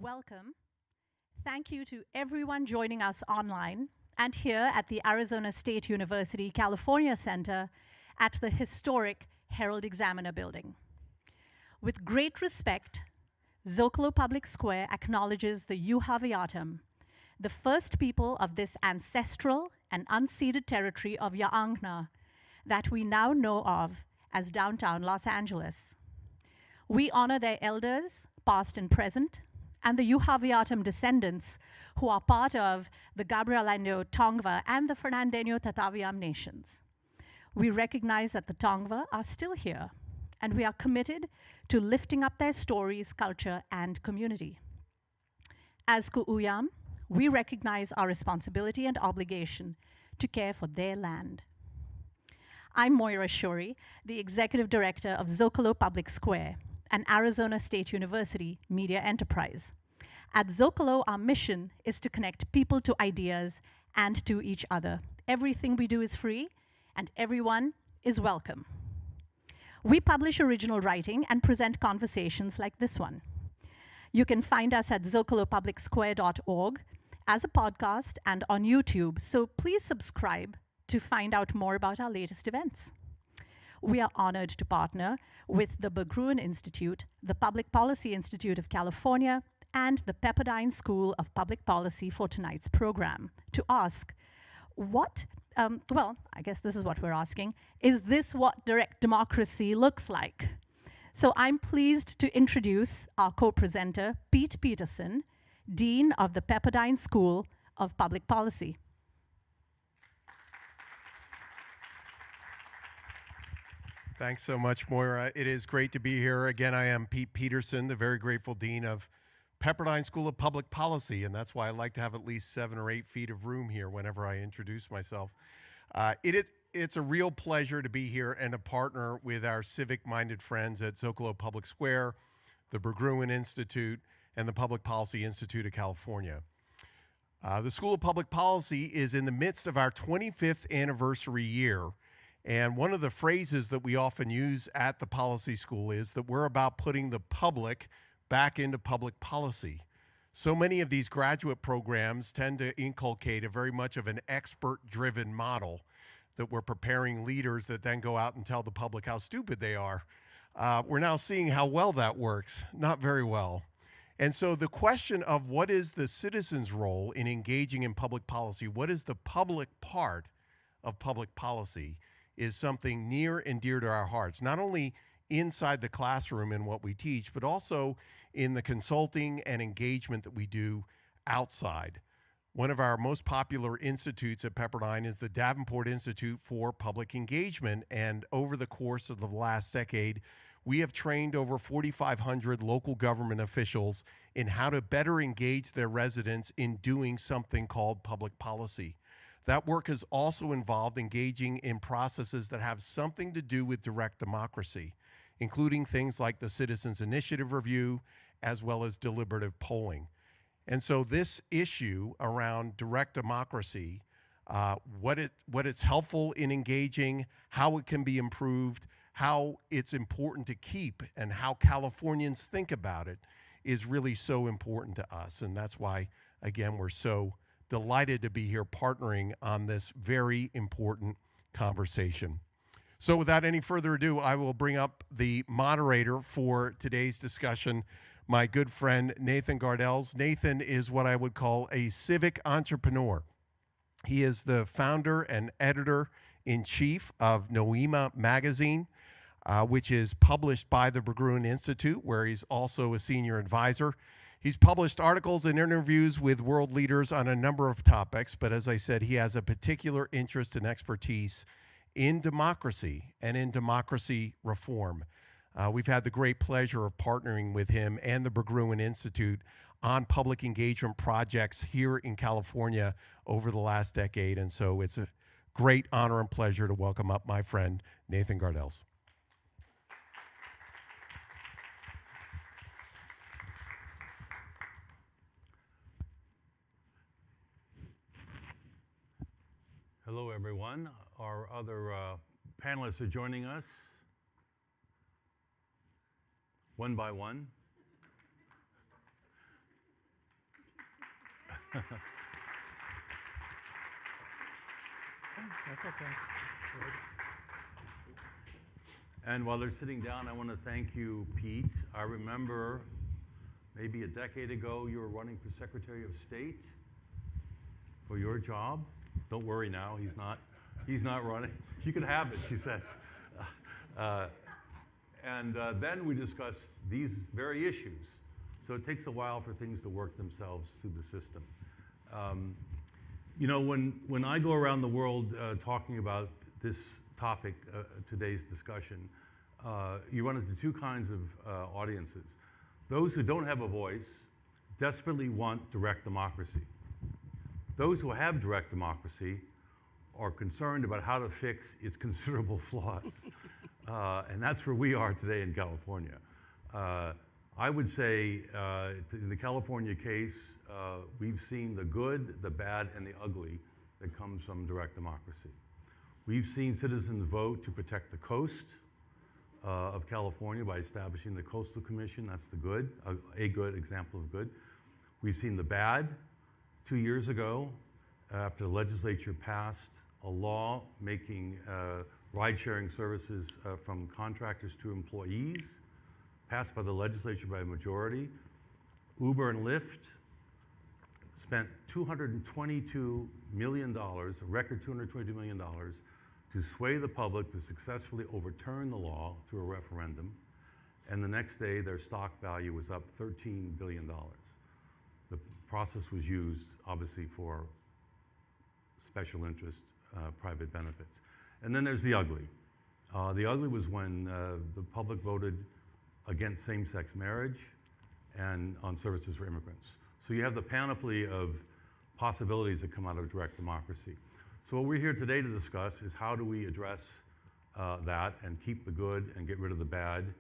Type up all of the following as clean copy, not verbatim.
Welcome. Thank you to everyone joining us online and here at the Arizona State University California Center at the historic Herald Examiner building. With great respect, Zócalo Public Square acknowledges the Yuhaviatum, the first people of this ancestral and unceded territory of Yaangna that we now know of as downtown Los Angeles. We honor their elders, past and present, and the Yuhaviatum descendants who are part of the Gabrielino Tongva and the Fernandeño Tataviam nations. We recognize that the Tongva are still here, and we are committed to lifting up their stories, culture, and community. As Ku'uyam, we recognize our responsibility and obligation to care for their land. I'm Moira Shirley, the Executive Director of Zócalo Public Square, an Arizona State University media enterprise. At Zócalo, our mission is to connect people to ideas and to each other. Everything we do is free, and everyone is welcome. We publish original writing and present conversations like this one. You can find us at zocalopublicsquare.org as a podcast and on YouTube, so please subscribe to find out more about our latest events. We are honored to partner with the Berggruen Institute, the Public Policy Institute of California, and the Pepperdine School of Public Policy for tonight's program to ask, I guess this is what we're asking, is this what direct democracy looks like? So I'm pleased to introduce our co-presenter, Pete Peterson, Dean of the Pepperdine School of Public Policy. Thanks so much, Moira. It is great to be here. Again, I am Pete Peterson, the very grateful Dean of Pepperdine School of Public Policy, and that's why I like to have at least 7 or 8 feet of room here whenever I introduce myself. It's a real pleasure to be here and to partner with our civic-minded friends at Zócalo Public Square, the Berggruen Institute, and the Public Policy Institute of California. The School of Public Policy is in the midst of our 25th anniversary year, and one of the phrases that we often use at the policy school is that we're about putting the public back into public policy. So many of these graduate programs tend to inculcate a very much of an expert-driven model that we're preparing leaders that then go out and tell the public how stupid they are. We're now seeing how well that works, not very well. And so the question of what is the citizen's role in engaging in public policy, what is the public part of public policy, is something near and dear to our hearts, not only inside the classroom in what we teach, but also in the consulting and engagement that we do outside. One of our most popular institutes at Pepperdine is the Davenport Institute for Public Engagement, and over the course of the last decade, we have trained over 4,500 local government officials in how to better engage their residents in doing something called public policy. That work has also involved engaging in processes that have something to do with direct democracy, including things like the Citizens Initiative Review, as well as deliberative polling. And so this issue around direct democracy, what it's helpful in engaging, how it can be improved, how it's important to keep, and how Californians think about it is really so important to us. And that's why, again, we're so delighted to be here partnering on this very important conversation. So without any further ado, I will bring up the moderator for today's discussion, my good friend, Nathan Gardels. Nathan is what I would call a civic entrepreneur. He is the founder and editor-in-chief of Noēma magazine, which is published by the Berggruen Institute, where he's also a senior advisor. He's published articles and interviews with world leaders on a number of topics, but as I said, he has a particular interest and expertise in democracy and in democracy reform. We've had the great pleasure of partnering with him and the Berggruen Institute on public engagement projects here in California over the last decade, and so it's a great honor and pleasure to welcome up my friend, Nathan Gardels. Hello, everyone. Our other panelists are joining us one by one. That's okay. And while they're sitting down, I want to thank you, Pete. I remember maybe a decade ago you were running for Secretary of State for your job. Don't worry now, he's not running. You can have it, she says. Then we discussed these very issues. So it takes a while for things to work themselves through the system. You know, when I go around the world talking about this topic, today's discussion, you run into two kinds of audiences. Those who don't have a voice desperately want direct democracy. Those who have direct democracy are concerned about how to fix its considerable flaws. And that's where we are today in California. I would say in the California case, we've seen the good, the bad, and the ugly that comes from direct democracy. We've seen citizens vote to protect the coast of California by establishing the Coastal Commission. That's the good, a good example of good. We've seen the bad 2 years ago after the legislature passed a law making ride-sharing services from contractors to employees, passed by the legislature by a majority. Uber and Lyft spent $222 million, a record $222 million, to sway the public to successfully overturn the law through a referendum. And the next day, their stock value was up $13 billion. The process was used, obviously, for special interest, private benefits. And then there's the ugly. The ugly was when the public voted against same-sex marriage and on services for immigrants. So you have the panoply of possibilities that come out of direct democracy. So what we're here today to discuss is how do we address that and keep the good and get rid of the bad,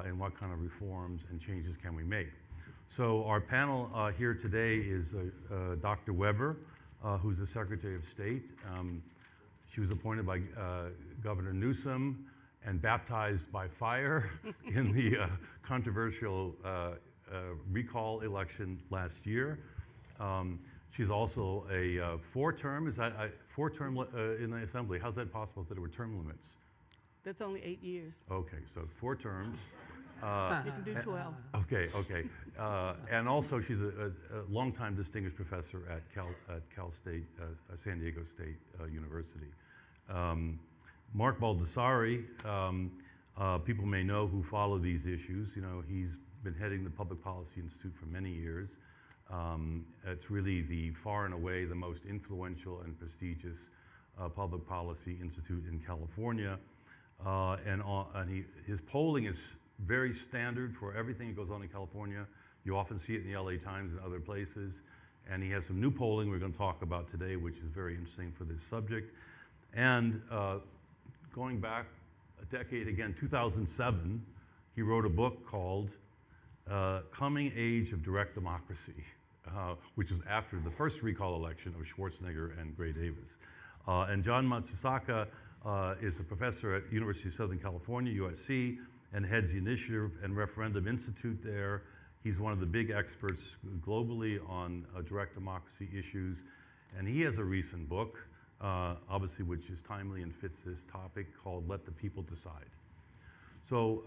and what kind of reforms and changes can we make. So our panel here today is Dr. Weber, who's the Secretary of State. She was appointed by Governor Newsom and baptized by fire in the controversial recall election last year. She's also a four-term, is that four-term in the Assembly? How's that possible if there were term limits? That's only 8 years. Okay, so 4 terms. You can do 12. Okay. And also she's a longtime distinguished professor at Cal State, San Diego State University. Mark Baldassare, people may know who follow these issues. You know, he's been heading the Public Policy Institute for many years. It's really the far and away the most influential and prestigious public policy institute in California. His polling is very standard for everything that goes on in California. You often see it in the LA Times and other places. And he has some new polling we're going to talk about today, which is very interesting for this subject. And going back a decade again, 2007, he wrote a book called Coming Age of Direct Democracy, which was after the first recall election of Schwarzenegger and Gray Davis. And John Matsusaka is a professor at University of Southern California, USC, and heads the Initiative and Referendum Institute there. He's one of the big experts globally on direct democracy issues. And he has a recent book, obviously, which is timely and fits this topic, called Let the People Decide. So,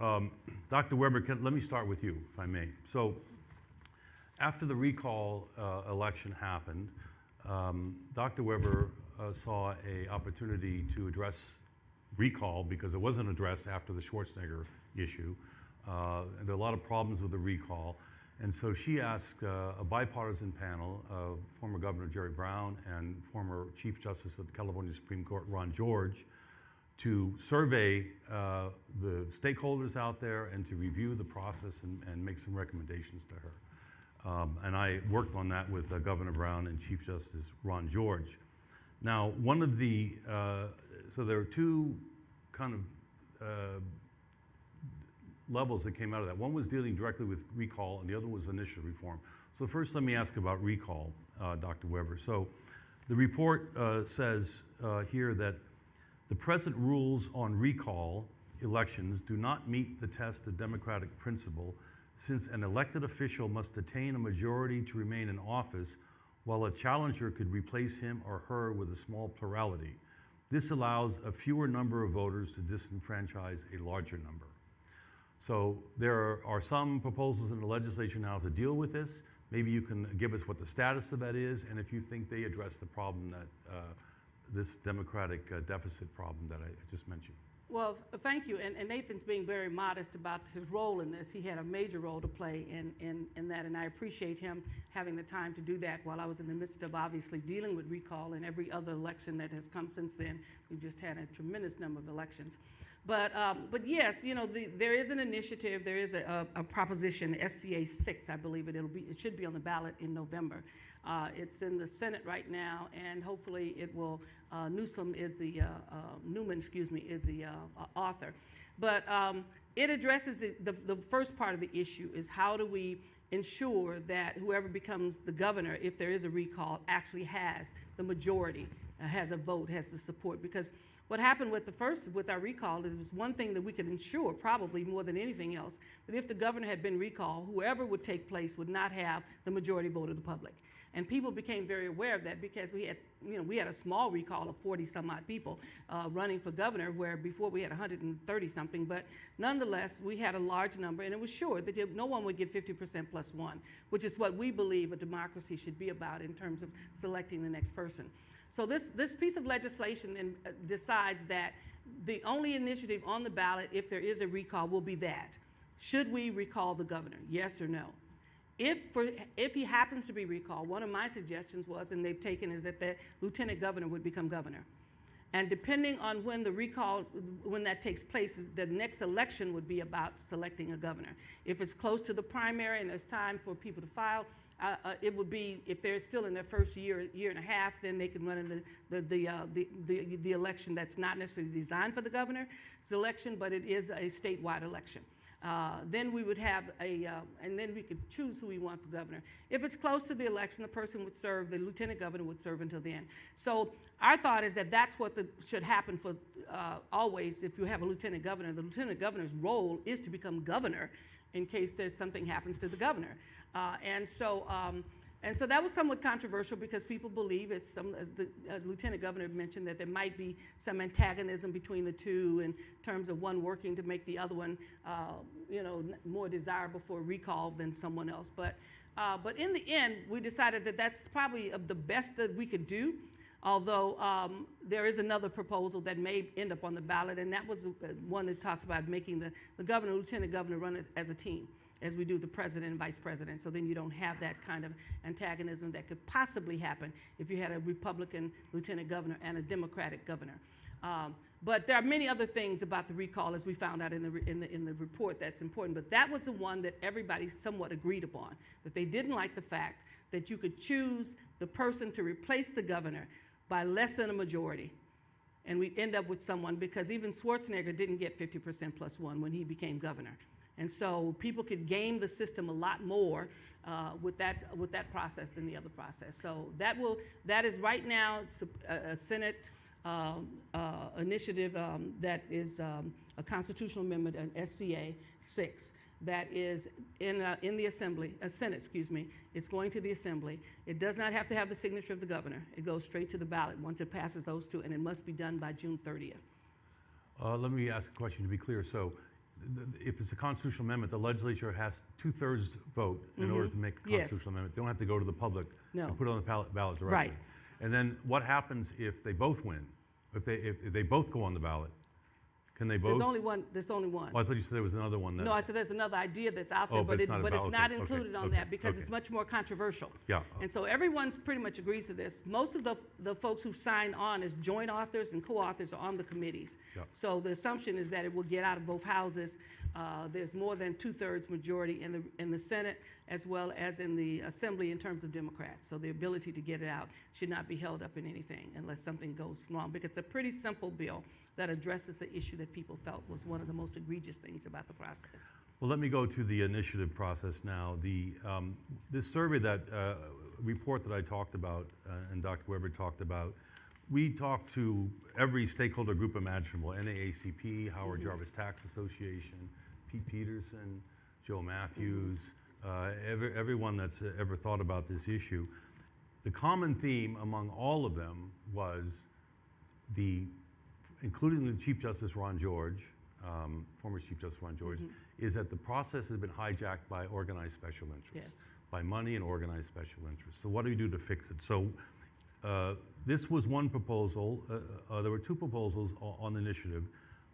Dr. Weber, let me start with you, if I may. So, after the recall election happened, Dr. Weber saw an opportunity to address recall because it wasn't addressed after the Schwarzenegger issue. And there are a lot of problems with the recall. And so she asked a bipartisan panel, former Governor Jerry Brown and former Chief Justice of the California Supreme Court, Ron George, to survey the stakeholders out there and to review the process and make some recommendations to her. And I worked on that with Governor Brown and Chief Justice Ron George. Now, one of the, so there are two kind of levels that came out of that. One was dealing directly with recall, and the other was initiative reform. So first, let me ask about recall, Dr. Weber. So the report says here that the present rules on recall elections do not meet the test of democratic principle, since an elected official must attain a majority to remain in office while a challenger could replace him or her with a small plurality. This allows a fewer number of voters to disenfranchise a larger number. So there are some proposals in the legislature now to deal with this. Maybe you can give us what the status of that is, and if you think they address the problem that this democratic deficit problem that I just mentioned. Well, thank you. And Nathan's being very modest about his role in this. He had a major role to play in that, and I appreciate him having the time to do that while I was in the midst of obviously dealing with recall and every other election that has come since then. We've just had a tremendous number of elections. But yes, you know, there is an initiative, there is a proposition, SCA 6, I believe it should be on the ballot in November. It's in the Senate right now, and hopefully it will, Newman, is the author. But it addresses the first part of the issue is how do we ensure that whoever becomes the governor, if there is a recall, actually has the majority, has a vote, has the support. Because what happened with our recall, it was one thing that we could ensure, probably more than anything else, that if the governor had been recalled, whoever would take place would not have the majority vote of the public. And people became very aware of that because we had a small recall of 40 some odd people running for governor, where before we had 130 something, but nonetheless, we had a large number, and it was sure that no one would get 50% plus one, which is what we believe a democracy should be about in terms of selecting the next person. So this piece of legislation then decides that the only initiative on the ballot, if there is a recall, will be that. Should we recall the governor, yes or no? If he happens to be recalled, one of my suggestions was, and they've taken, is that the lieutenant governor would become governor. And depending on when the recall, when that takes place, the next election would be about selecting a governor. If it's close to the primary and there's time for people to file, it would be, if they're still in their first year and a half, then they can run in the election that's not necessarily designed for the governor's election, but it is a statewide election. Then we would have and then we could choose who we want for governor. If it's close to the election, the person would serve, the lieutenant governor would serve until the end. So our thought is that that's what should happen for always if you have a lieutenant governor. The lieutenant governor's role is to become governor in case there's something happens to the governor. And so that was somewhat controversial because people believe as the lieutenant governor mentioned, that there might be some antagonism between the two in terms of one working to make the other one, more desirable for recall than someone else. But in the end, we decided that that's probably the best that we could do. Although there is another proposal that may end up on the ballot, and that was one that talks about making the governor, lieutenant governor run it as a team, as we do the president and vice president. So then you don't have that kind of antagonism that could possibly happen if you had a Republican lieutenant governor and a Democratic governor. But there are many other things about the recall, as we found out in the report, that's important. But that was the one that everybody somewhat agreed upon, that they didn't like the fact that you could choose the person to replace the governor by less than a majority. And we end up with someone, because even Schwarzenegger didn't get 50% plus one when he became governor. And so people could game the system a lot more with that process than the other process. So that is right now a Senate initiative that is a constitutional amendment, an SCA 6, that is in the Assembly, Senate, excuse me. It's going to the Assembly. It does not have to have the signature of the governor. It goes straight to the ballot once it passes those two, and it must be done by June 30th. Let me ask a question to be clear. So if it's a constitutional amendment, the legislature has 2/3 vote in order to make a constitutional amendment. They don't have to go to the public and put it on the ballot directly. Right. And then what happens if they both win? If they both go on the ballot? Can they both? There's only one. Well, I thought you said there was another one. No, I said there's another idea that's out there, but it's not included on that because it's much more controversial. Yeah. And so everyone pretty much agrees to this. Most of the folks who signed on as joint authors and co-authors are on the committees. Yeah. So the assumption is that it will get out of both houses. There's more than 2/3 majority in the Senate as well as in the Assembly in terms of Democrats. So the ability to get it out should not be held up in anything unless something goes wrong, because it's a pretty simple bill that addresses the issue that people felt was one of the most egregious things about the process. Well, let me go to the initiative process now. This survey report that I talked about and Dr. Weber talked about, we talked to every stakeholder group imaginable: NAACP, Howard Jarvis Tax Association, Pete Peterson, Joe Matthews, everyone that's ever thought about this issue. The common theme among all of them was including the Chief Justice Ron George, former Chief Justice Ron George, is that the process has been hijacked by organized special interests, by money and organized special interests. So what do we do to fix it? So this was one proposal. There were two proposals on the initiative.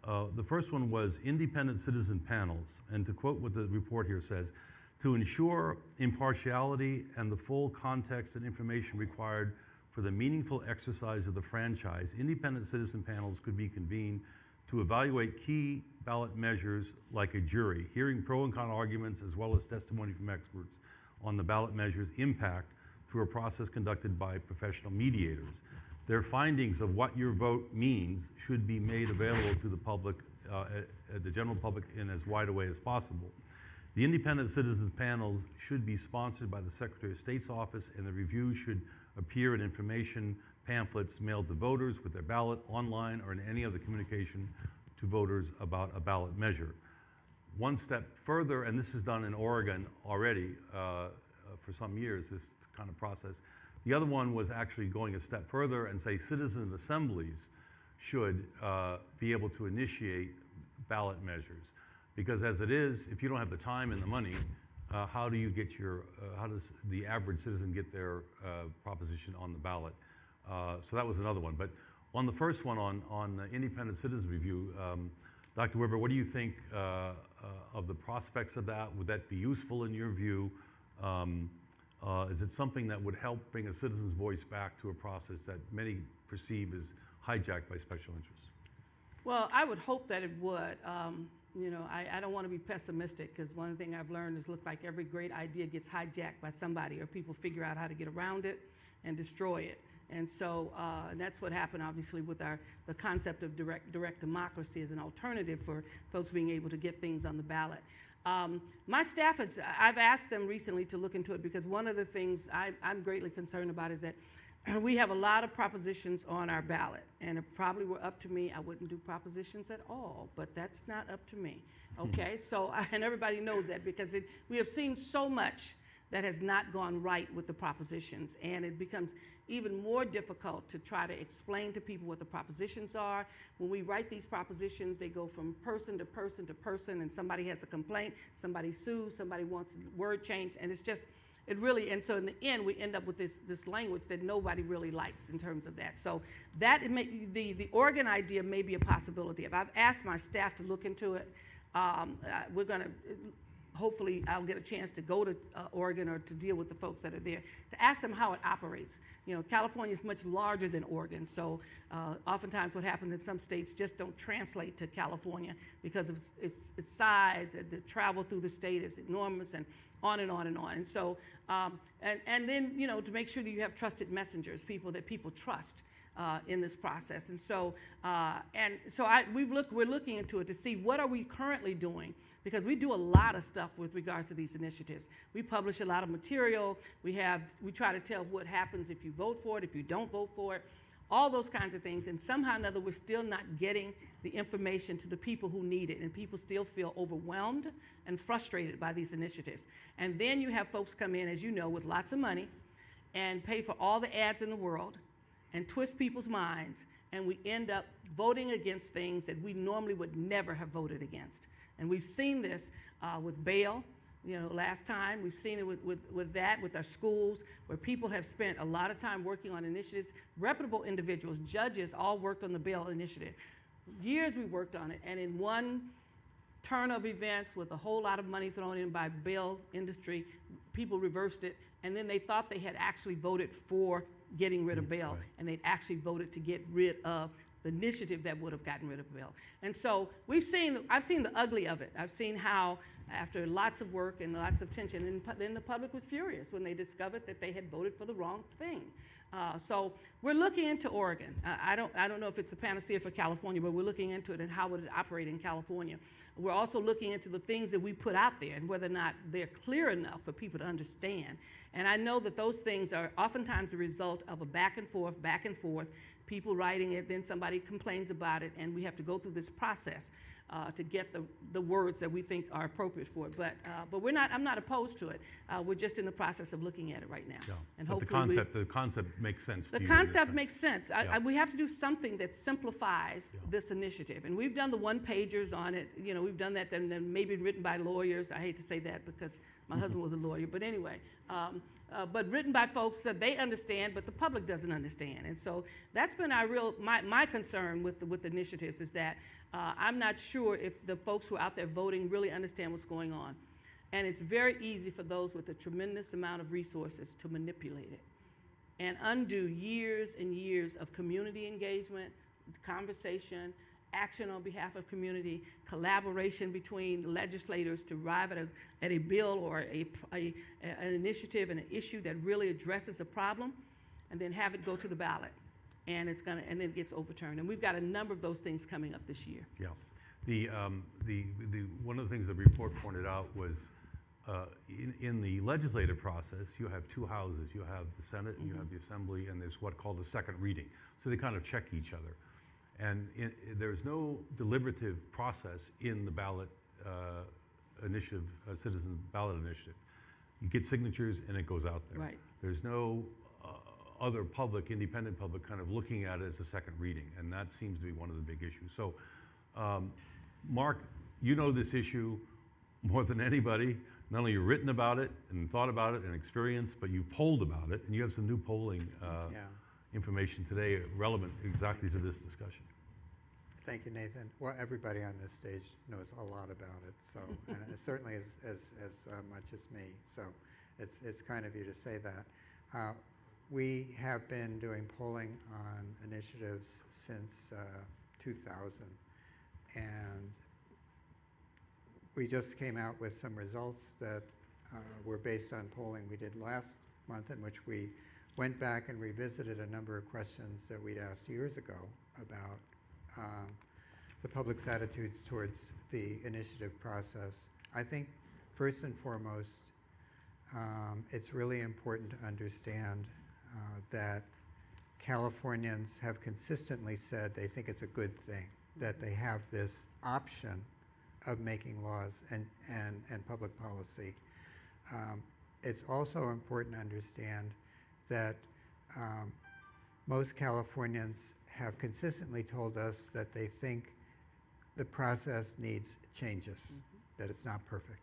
The first one was independent citizen panels, and to quote what the report here says, to ensure impartiality and the full context and information required for the meaningful exercise of the franchise, independent citizen panels could be convened to evaluate key ballot measures like a jury, hearing pro and con arguments as well as testimony from experts on the ballot measures' impact through a process conducted by professional mediators. Their findings of what your vote means should be made available to the public, the general public, in as wide a way as possible. The independent citizens panels should be sponsored by the Secretary of State's office, and the review should appear in information pamphlets mailed to voters with their ballot, online, or in any other communication to voters about a ballot measure. One step further, and this is done in Oregon already for some years, this kind of process. The other one was actually going a step further and say citizen assemblies should be able to initiate ballot measures. Because as it is, if you don't have the time and the money, how do you get how does the average citizen get their proposition on the ballot? So that was another one. But on the first one, on the independent citizen review, Dr. Weber, what do you think of the prospects of that? Would that be useful in your view? Is it something that would help bring a citizen's voice back to a process that many perceive as hijacked by special interests? Well, I would hope that it would. You know, I don't want to be pessimistic, because one thing I've learned is look like every great idea gets hijacked by somebody, or people figure out how to get around it and destroy it. And so and that's what happened, obviously, with the concept of direct democracy as an alternative for folks being able to get things on the ballot. My staff, I've asked them recently to look into it, because one of the things I'm greatly concerned about is that we have a lot of propositions on our ballot, and if probably were up to me, I wouldn't do propositions at all, but that's not up to me, okay? So, and everybody knows that, because we have seen so much that has not gone right with the propositions, and it becomes even more difficult to try to explain to people what the propositions are. When we write these propositions, they go from person to person to person, and somebody has a complaint, somebody sues, somebody wants the word changed, and it's just, it really, and so in the end, we end up with this language that nobody really likes in terms of that. So that, the Oregon idea may be a possibility. If I've asked my staff to look into it, we're gonna, hopefully I'll get a chance to go to Oregon, or to deal with the folks that are there, to ask them how it operates. You know, California is much larger than Oregon, so oftentimes what happens in some states just don't translate to California because of its size, and the travel through the state is enormous, and on and on and on. And so, and then, you know, to make sure that you have trusted messengers, people that people trust in this process. And so, we're looking into it to see what are we currently doing, because we do a lot of stuff with regards to these initiatives. We publish a lot of material. We try to tell what happens if you vote for it, if you don't vote for it, all those kinds of things. And somehow or another, we're still not getting the information to the people who need it, and people still feel overwhelmed and frustrated by these initiatives. And then you have folks come in, as you know, with lots of money and pay for all the ads in the world and twist people's minds, and we end up voting against things that we normally would never have voted against. And we've seen this with bail, you know, last time. We've seen it with our schools, where people have spent a lot of time working on initiatives. Reputable individuals, judges, all worked on the bail initiative. Years we worked on it, and in one turn of events, with a whole lot of money thrown in by bail industry, people reversed it, and then they thought they had actually voted for getting rid of bail, right, and they'd actually voted to get rid of the initiative that would have gotten rid of bail. And so I've seen the ugly of it. I've seen how, after lots of work and lots of tension, and then the public was furious when they discovered that they had voted for the wrong thing. So we're looking into Oregon. I don't know if it's a panacea for California, but we're looking into it and how would it operate in California. We're also looking into the things that we put out there and whether or not they're clear enough for people to understand. And I know that those things are oftentimes the result of a back and forth. people writing it, then somebody complains about it, and we have to go through this process to get the words that we think are appropriate for it. But I'm not opposed to it. We're just in the process of looking at it right now. Yeah. And But hopefully the concept makes sense to the you. concept makes sense. Yeah. We have to do something that simplifies this initiative. And we've done the one-pagers on it. You know, we've done that, and then maybe written by lawyers. I hate to say that because my husband was a lawyer. But anyway, but written by folks that they understand, but the public doesn't understand. And so that's been my concern with the initiatives, is that I'm not sure if the folks who are out there voting really understand what's going on. And it's very easy for those with a tremendous amount of resources to manipulate it and undo years and years of community engagement, conversation, action on behalf of community, collaboration between legislators to arrive at a bill or an initiative and an issue that really addresses a problem, and then have it go to the ballot. And then it gets overturned. And we've got a number of those things coming up this year. Yeah. One of the things the report pointed out was in the legislative process, you have two houses. You have the Senate and you have the Assembly, and there's what's called a second reading. So they kind of check each other. And there's no deliberative process in the ballot initiative, citizen ballot initiative. You get signatures and it goes out there. Right. There's no other independent public kind of looking at it as a second reading, and that seems to be one of the big issues. So, Mark, you know this issue more than anybody. Not only you've written about it and thought about it and experienced, but you've polled about it, and you have some new polling information today relevant exactly to this discussion. Thank you, Nathan. Well, everybody on this stage knows a lot about it, so and certainly as much as me. So it's kind of you to say that. We have been doing polling on initiatives since 2000, and we just came out with some results that were based on polling we did last month, in which we went back and revisited a number of questions that we'd asked years ago about the public's attitudes towards the initiative process. I think first and foremost, it's really important to understand that Californians have consistently said they think it's a good thing that they have this option of making laws and public policy. It's also important to understand that most Californians have consistently told us that they think the process needs changes, that it's not perfect.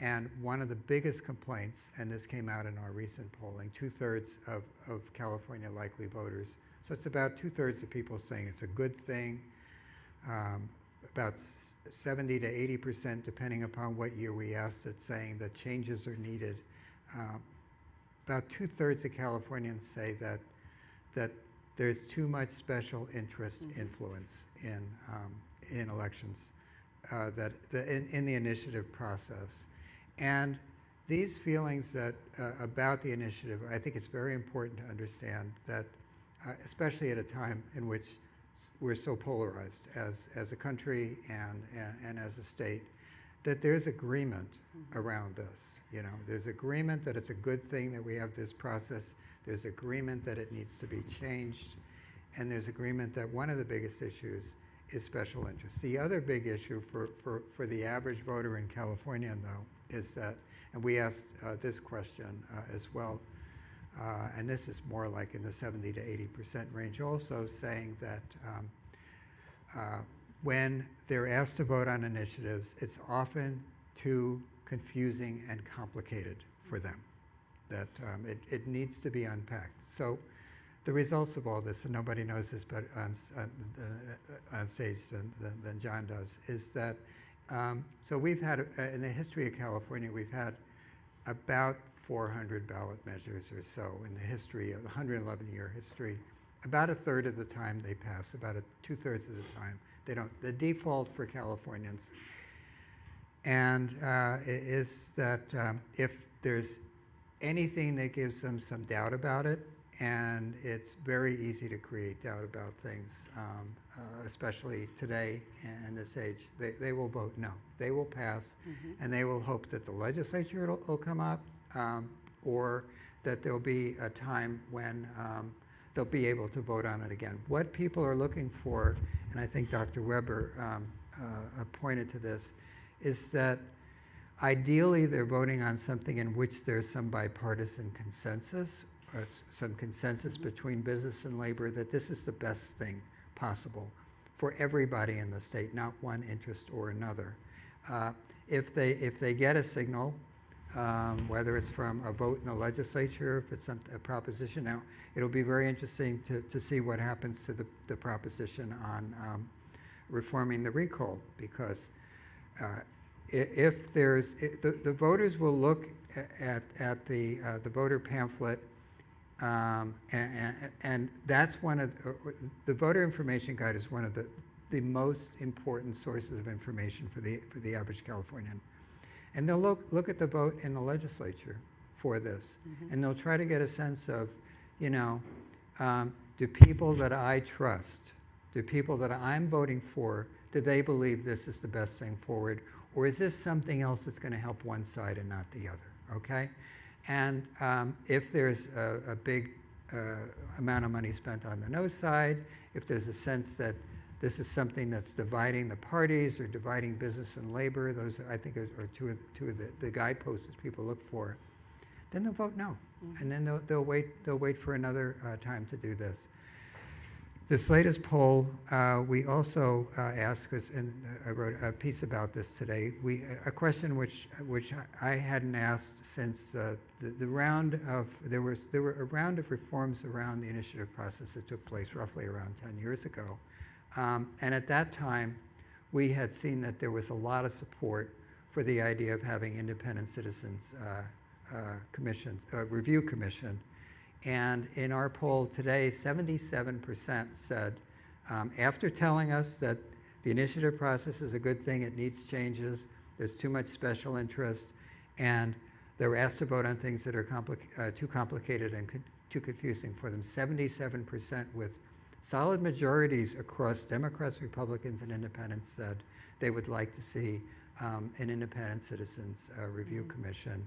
And one of the biggest complaints, and this came out in our recent polling, 2/3 of California likely voters, so it's about 2/3 of people saying it's a good thing, about 70 to 80%, depending upon what year we asked it, saying that changes are needed. About 2/3 of Californians say that there's too much special interest influence in elections, in the initiative process. And these feelings about the initiative, I think it's very important to understand that, especially at a time in which we're so polarized as a country and as a state, that there's agreement around this. You know, there's agreement that it's a good thing that we have this process. There's agreement that it needs to be changed. And there's agreement that one of the biggest issues is special interest. The other big issue for the average voter in California, though, is that, and we asked this question as well, and this is more like in the 70 to 80% range also, saying that when they're asked to vote on initiatives, it's often too confusing and complicated for them, that it needs to be unpacked. So the results of all this, and nobody knows this better on stage than John does, is that, so we've had, in the history of California, we've had about 400 ballot measures or so in the history of the 111-year history. About 1/3 of the time they pass, about 2/3 of the time they don't. The default for Californians and is that if there's anything that gives them some doubt about it, and it's very easy to create doubt about things, especially today in this age, they will vote no. They will pass, and they will hope that the legislature will come up, or that there'll be a time when they'll be able to vote on it again. What people are looking for, and I think Dr. Weber pointed to this, is that ideally they're voting on something in which there's some bipartisan consensus, or some consensus between business and labor that this is the best thing possible for everybody in the state, not one interest or another. If they get a signal, whether it's from a vote in the legislature, if it's a proposition. Now, it'll be very interesting to see what happens to the proposition on reforming the recall, because if there's, the voters will look at the voter pamphlet, and that's one of, the voter information guide is one of the most important sources of information for the average Californian. And they'll look at the vote in the legislature for this, and they'll try to get a sense of, you know, do people that I trust, do people that I'm voting for, do they believe this is the best thing forward, or is this something else that's going to help one side and not the other, okay? And if there's a big amount of money spent on the no side, if there's a sense that this is something that's dividing the parties or dividing business and labor, those I think are two of the guideposts that people look for, then they'll vote no. And then they'll wait for another time to do this. This latest poll, we also asked, and I wrote a piece about this today, a question which I hadn't asked since the round of, there were a round of reforms around the initiative process that took place roughly around 10 years ago. And at that time, we had seen that there was a lot of support for the idea of having independent citizens commissions, review commission. And in our poll today, 77% said, after telling us that the initiative process is a good thing, it needs changes, there's too much special interest, and they were asked to vote on things that are too complicated and too confusing for them. 77% with solid majorities across Democrats, Republicans, and independents said they would like to see an independent citizens review commission,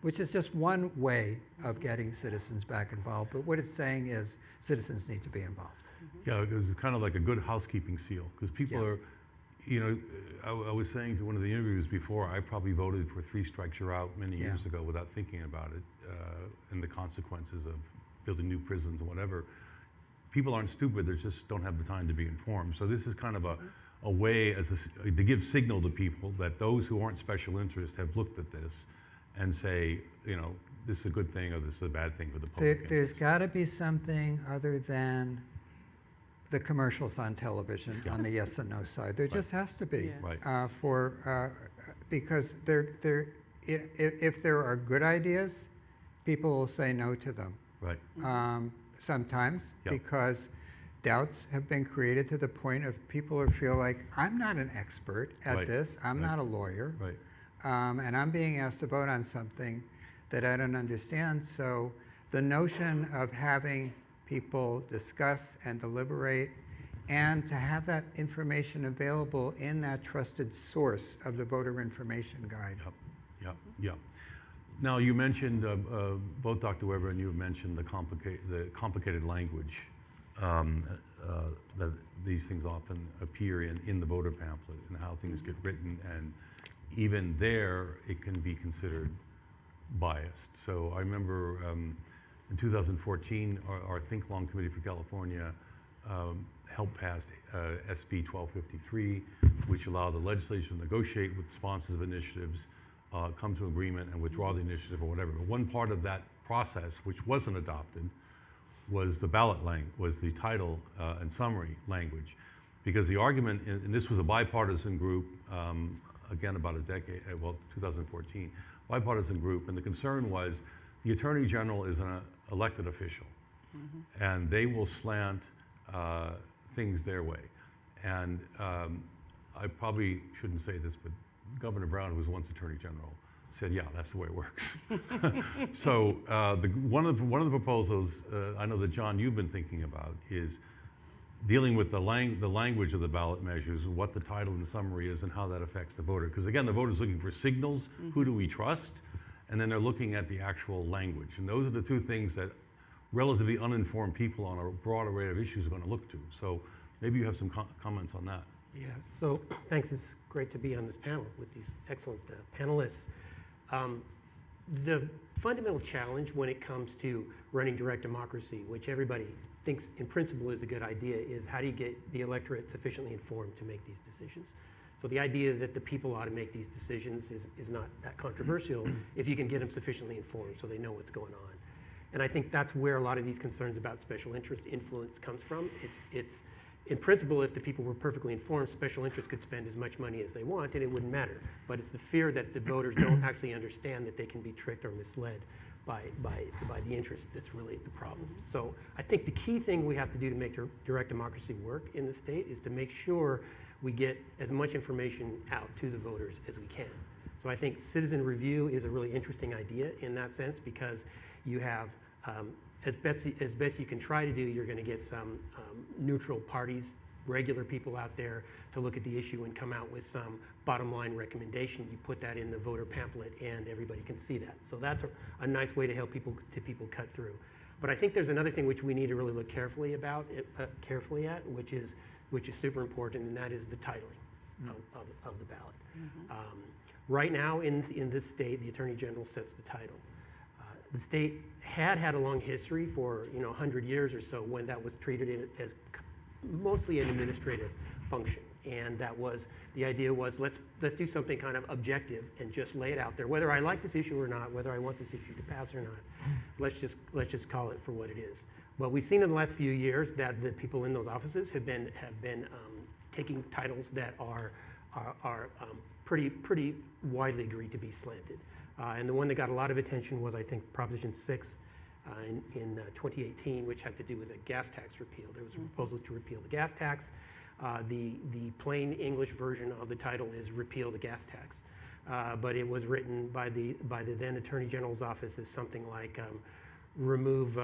which is just one way of getting citizens back involved. But what it's saying is citizens need to be involved. Yeah, it was kind of like a good housekeeping seal, because people are, you know, I was saying to one of the interviews before, I probably voted for 3 strikes you're out many years ago without thinking about it and the consequences of building new prisons and whatever. People aren't stupid, they just don't have the time to be informed. So this is kind of a way to give signal to people that those who aren't special interest have looked at this and say, you know, this is a good thing or this is a bad thing for the public. There's got to be something other than the commercials on television on the yes and no side. There just has to be, because if there are good ideas, people will say no to them. Right. Sometimes because doubts have been created to the point of people who feel like, I'm not an expert at this, I'm not a lawyer. Right. And I'm being asked to vote on something that I don't understand. So the notion of having people discuss and deliberate and to have that information available in that trusted source of the voter information guide. Yep. Now you mentioned, both Dr. Weber and you mentioned the complicated language that these things often appear in the voter pamphlet and how things get written, and even there, it can be considered biased. So I remember in 2014, our Think Long Committee for California helped pass SB 1253, which allowed the legislature to negotiate with sponsors of initiatives, come to agreement and withdraw the initiative or whatever. But one part of that process, which wasn't adopted, was the ballot language, was the title and summary language. Because the argument, and this was a bipartisan group, again, about a decade, 2014, bipartisan group, and the concern was the Attorney General is an elected official, and they will slant things their way. And I probably shouldn't say this, but Governor Brown, who was once Attorney General, said, yeah, that's the way it works. So one of the proposals I know that, John, you've been thinking about is dealing with the language of the ballot measures, what the title and summary is, and how that affects the voter. Because again, the voter's looking for signals, who do we trust? And then they're looking at the actual language. And those are the two things that relatively uninformed people on a broad array of issues are going to look to. So maybe you have some comments on that. Yeah, so thanks. It's great to be on this panel with these excellent panelists. The fundamental challenge when it comes to running direct democracy, which everybody thinks in principle is a good idea, is how do you get the electorate sufficiently informed to make these decisions? So the idea that the people ought to make these decisions is not that controversial if you can get them sufficiently informed so they know what's going on. And I think that's where a lot of these concerns about special interest influence comes from. It's in principle, if the people were perfectly informed, special interests could spend as much money as they want and it wouldn't matter. But it's the fear that the voters don't actually understand that they can be tricked or misled by the interest that's really the problem. So I think the key thing we have to do to make direct democracy work in the state is to make sure we get as much information out to the voters as we can. So I think citizen review is a really interesting idea in that sense, because you have, as best you can try to do, you're going to get some neutral parties, regular people out there to look at the issue and come out with some bottom line recommendation. You put that in the voter pamphlet and everybody can see that. So that's a nice way to help people cut through. But I think there's another thing which we need to really look carefully at, which is super important, and that is the titling of the ballot. Mm-hmm. Right now in this state, the Attorney General sets the title. The state had a long history for 100 years or so when that was treated as mostly an administrative function, and that was the idea was let's do something kind of objective and just lay it out there, whether I like this issue or not, whether I want this issue to pass or not. Let's just call it for what it is. But we've seen in the last few years that the people in those offices have been taking titles that are pretty widely agreed to be slanted. And the one that got a lot of attention was, I think, Proposition 6 in 2018, which had to do with a gas tax repeal. There was a proposal to repeal the gas tax. The plain English version of the title is "Repeal the Gas Tax," but it was written by the then Attorney General's office as something like remove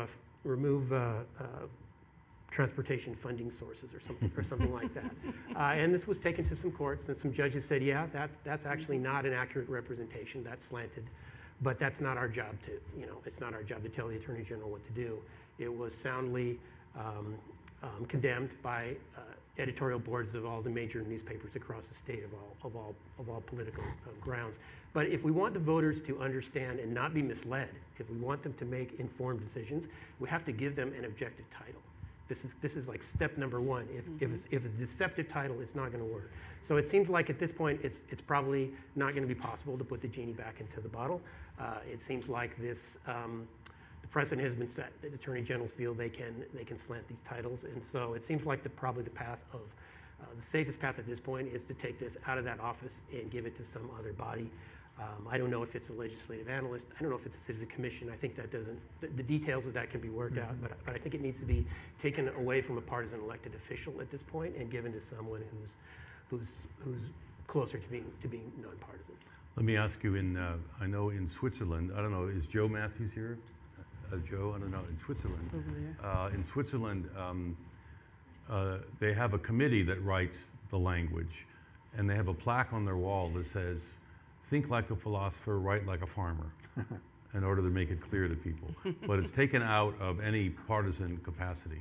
transportation funding sources or something like that. And this was taken to some courts, and some judges said, yeah, that's actually not an accurate representation, that's slanted, but that's not our job to, it's not our job to tell the Attorney General what to do. It was soundly condemned by editorial boards of all the major newspapers across the state of all political grounds. But if we want the voters to understand and not be misled, if we want them to make informed decisions, we have to give them an objective title. This is like step number one. If it's a deceptive title, it's not going to work. So it seems like at this point, it's probably not going to be possible to put the genie back into the bottle. It seems like the precedent has been set. The attorney generals feel they can slant these titles, and so it seems like probably the path of the safest path at this point is to take this out of that office and give it to some other body. I don't know if it's a legislative analyst. I don't know if it's a citizen commission. I think that the details of that can be worked out, but I think it needs to be taken away from a partisan elected official at this point and given to someone who's closer to being nonpartisan. Let me ask you, I know in Switzerland, I don't know, is Joe Matthews here? Joe, I don't know, in Switzerland, they have a committee that writes the language, and they have a plaque on their wall that says, "Think like a philosopher, write like a farmer," in order to make it clear to people. But it's taken out of any partisan capacity.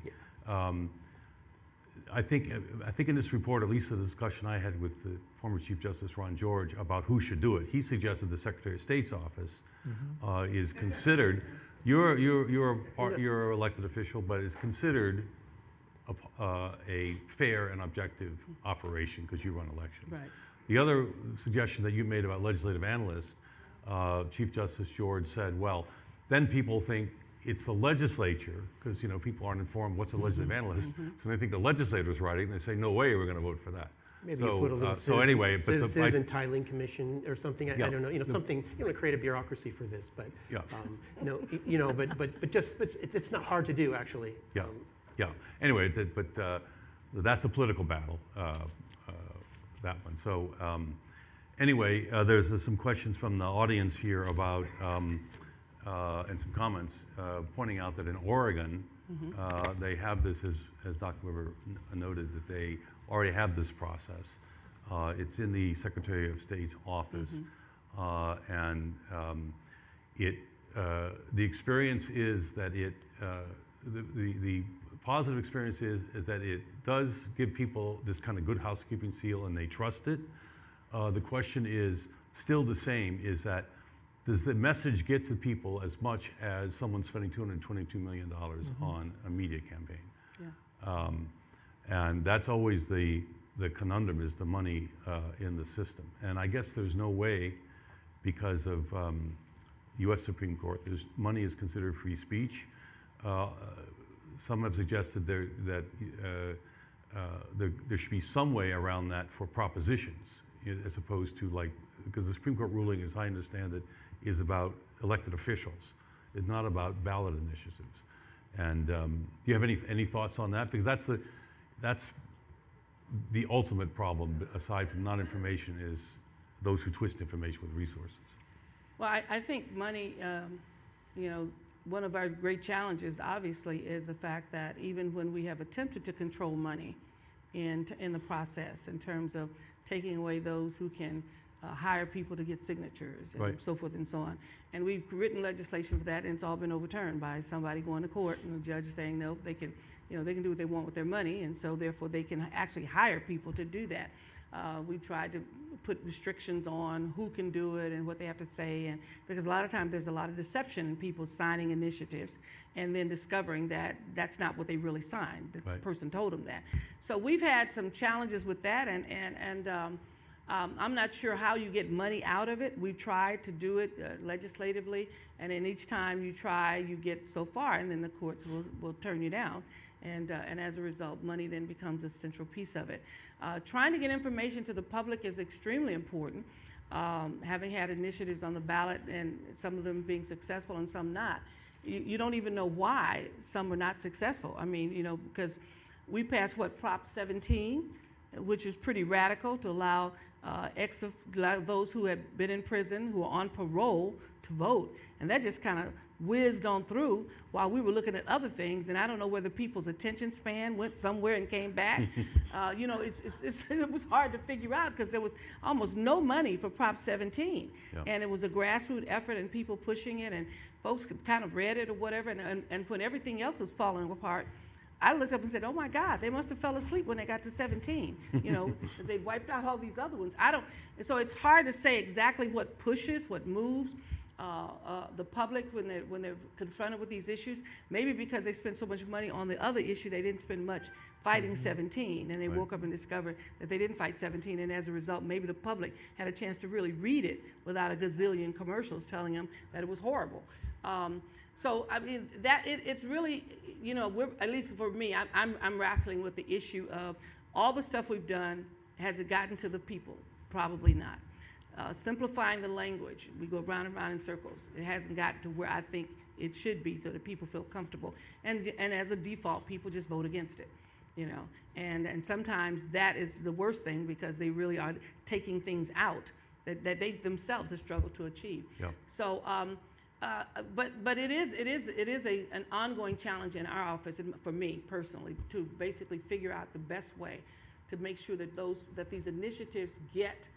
I think in this report, at least the discussion I had with the former Chief Justice Ron George about who should do it, he suggested the Secretary of State's office is considered. You're an elected official, but is considered a fair and objective operation because you run elections. Right. The other suggestion that you made about legislative analysts, Chief Justice George said, well, then people think it's the legislature, because people aren't informed what's a legislative analyst, so they think the legislator's writing, and they say, no way we're going to vote for that. Maybe you put a little citizen titling commission or something. I don't know. Something. You want to create a bureaucracy for this, but but it's not hard to do actually. Yeah. Anyway, that's a political battle. That one. So anyway, there's some questions from the audience here about and some comments pointing out that in Oregon they have this, as Dr. Weber noted, that they already have this process. It's in the Secretary of State's office, and the experience is that it the positive experience is that it does give people this kind of good housekeeping seal and they trust it. The question is still the same, is that does the message get to people as much as someone spending $222 million on a media campaign? Yeah. And that's always the conundrum, is the money in the system. And I guess there's no way, because of U.S. Supreme Court, money is considered free speech. Some have suggested that there should be some way around that for propositions, as opposed to, like, because the Supreme Court ruling, as I understand it, is about elected officials. It's not about ballot initiatives. And do you have any thoughts on that? Because that's the ultimate problem, aside from non-information, is those who twist information with resources. Well, I think money, one of our great challenges, obviously, is the fact that even when we have attempted to control money in the process, in terms of taking away those who can hire people to get signatures and so forth and so on. And we've written legislation for that, and it's all been overturned by somebody going to court and the judge saying, no, they can do what they want with their money, and so therefore they can actually hire people to do that. We've tried to put restrictions on who can do it and what they have to say, and because a lot of times there's a lot of deception in people signing initiatives and then discovering that that's not what they really signed. The person told them that. So we've had some challenges with that, and I'm not sure how you get money out of it. We've tried to do it legislatively, and then each time you try, you get so far, and then the courts will turn you down. And as a result, money then becomes a central piece of it. Trying to get information to the public is extremely important. Having had initiatives on the ballot, and some of them being successful and some not, you don't even know why some were not successful. I mean, because we passed Prop 17, which is pretty radical, to allow those who had been in prison, who are on parole, to vote. And that just kind of whizzed on through while we were looking at other things. And I don't know whether people's attention span went somewhere and came back. It was hard to figure out, because there was almost no money for Prop 17. Yeah. And it was a grassroots effort and people pushing it, and folks kind of read it or whatever. And when everything else was falling apart, I looked up and said, oh my God, they must have fell asleep when they got to 17, because they wiped out all these other ones. So it's hard to say exactly what pushes, what moves the public when they're confronted with these issues. Maybe because they spent so much money on the other issue, they didn't spend much fighting 17, and they woke up and discovered that they didn't fight 17, and as a result, maybe the public had a chance to really read it without a gazillion commercials telling them that it was horrible. So I mean, it's really, at least for me, I'm wrestling with the issue of all the stuff we've done. Has it gotten to the people? Probably not. Simplifying the language, we go round and round in circles. It hasn't gotten to where I think it should be, so that people feel comfortable. And as a default, people just vote against it, And sometimes that is the worst thing, because they really are taking things out that they themselves have struggled to achieve. Yeah. So. But it is an ongoing challenge in our office, and for me personally, to basically figure out the best way to make sure that these initiatives get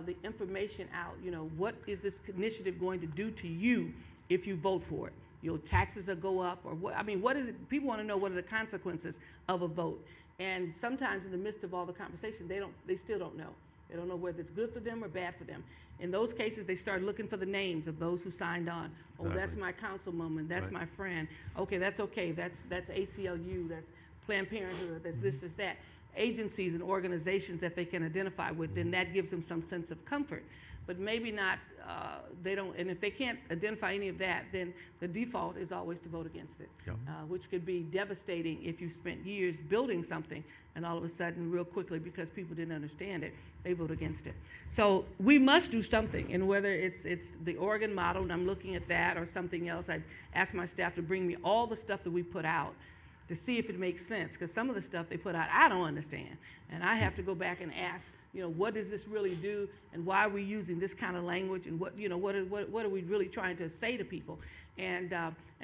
the information out. What is this initiative going to do to you if you vote for it? Your taxes will go up, or what? I mean, what is it? People want to know what are the consequences of a vote, and sometimes in the midst of all the conversation, they still don't know. They don't know whether it's good for them or bad for them. In those cases, they start looking for the names of those who signed on. Oh, that's my councilwoman. That's my friend. Okay, that's okay. That's ACLU. That's Planned Parenthood. That's this, that's that. Agencies and organizations that they can identify with, then that gives them some sense of comfort. But maybe not, they don't, and if they can't identify any of that, then the default is always to vote against it, which could be devastating if you spent years building something and all of a sudden, real quickly, because people didn't understand it, they vote against it. So we must do something, and whether it's the Oregon model, and I'm looking at that, or something else, I've asked my staff to bring me all the stuff that we put out to see if it makes sense, because some of the stuff they put out, I don't understand. And I have to go back and ask, what does this really do, and why are we using this kind of language, and what are we really trying to say to people? And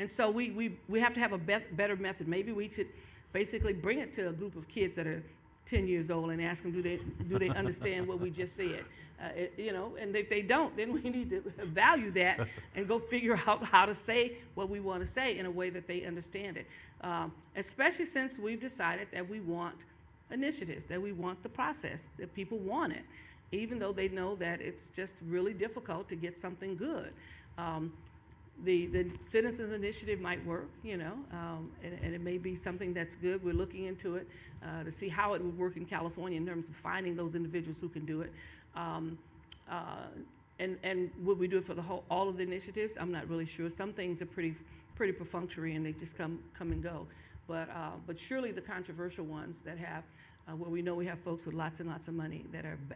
so we have to have a better method. Maybe we should basically bring it to a group of kids that are 10 years old and ask them, do they understand what we just said? And if they don't, then we need to value that and go figure out how to say what we want to say in a way that they understand it. Especially since we've decided that we want initiatives, that we want the process, that people want it, even though they know that it's just really difficult to get something good. The Citizens Initiative might work, and it may be something that's good. We're looking into it to see how it would work in California in terms of finding those individuals who can do it. And would we do it for all of the initiatives? I'm not really sure. Some things are pretty perfunctory and they just come and go. But surely the controversial ones that have, where we know we have folks with lots and lots of money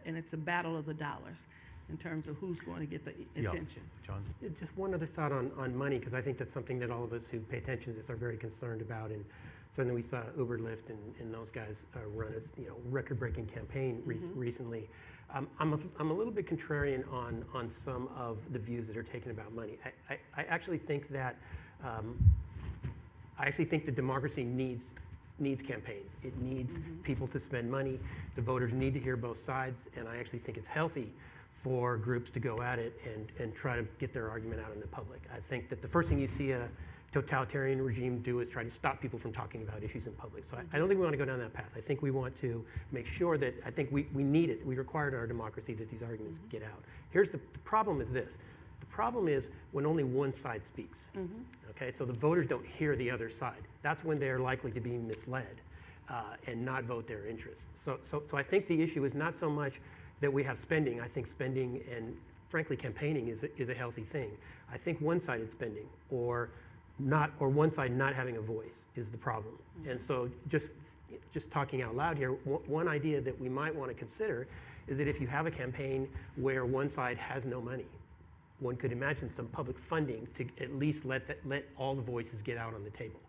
and it's a battle of the dollars in terms of who's going to get the attention. John? Just one other thought on money, because I think that's something that all of us who pay attention to this are very concerned about. And certainly we saw Uber, Lyft, and those guys run a record-breaking campaign recently. I'm a little bit contrarian on some of the views that are taken about money. I actually think that the democracy needs campaigns. It needs people to spend money. The voters need to hear both sides, and I actually think it's healthy for groups to go at it and try to get their argument out in the public. I think that the first thing you see a totalitarian regime do is try to stop people from talking about issues in public. So I don't think we want to go down that path. I think we want to make sure that, I think we need it. We require in our democracy that these arguments get out. Here's the problem is this. The problem is when only one side speaks. Okay, so the voters don't hear the other side. That's when they're likely to be misled and not vote their interests. So I think the issue is not so much that we have spending. I think spending and frankly campaigning is a healthy thing. I think one-sided spending or one side not having a voice is the problem. And so just talking out loud here, one idea that we might want to consider is that if you have a campaign where one side has no money, one could imagine some public funding to at least let all the voices get out on the table.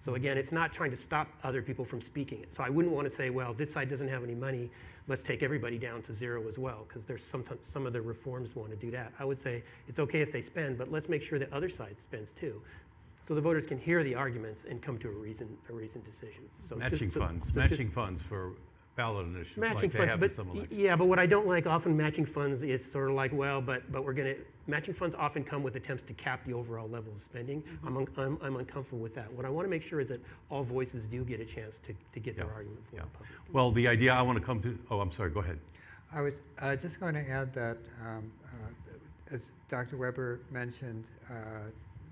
So again, it's not trying to stop other people from speaking it. So I wouldn't want to say, well, this side doesn't have any money, let's take everybody down to zero as well, because there's some of the reforms want to do that. I would say it's okay if they spend, but let's make sure that other side spends too, so the voters can hear the arguments and come to a reasoned decision. So Matching funds for ballot initiatives, matching like they funds, have in some elections. yeah, but what I don't like often matching funds is sort of like, well, but matching funds often come with attempts to cap the overall level of spending. I'm uncomfortable with that. What I want to make sure is that all voices do get a chance to get their argument for the public. Well, the idea I want to come to, I'm sorry, go ahead. I was just going to add that, as Dr. Weber mentioned,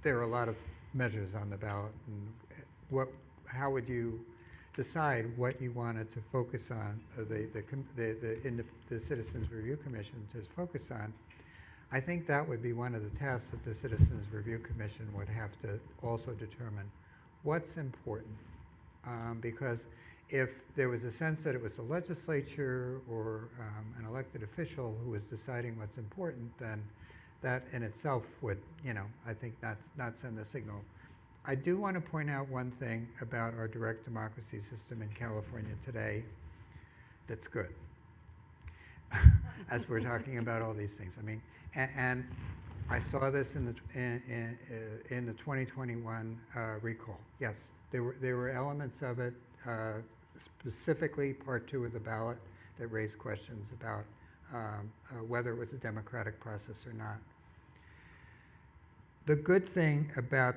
there are a lot of measures on the ballot, and how would you decide what you wanted to focus on, the Citizens Review Commission to focus on? I think that would be one of the tasks that the Citizens Review Commission would have to also determine what's important. Because if there was a sense that it was the legislature or an elected official who was deciding what's important, then that in itself would, I think not send a signal. I do want to point out one thing about our direct democracy system in California today that's good, as we're talking about all these things. I mean, and I saw this in the 2021 recall. Yes, there were elements of it, specifically Part 2 of the ballot, that raised questions about whether it was a democratic process or not. The good thing about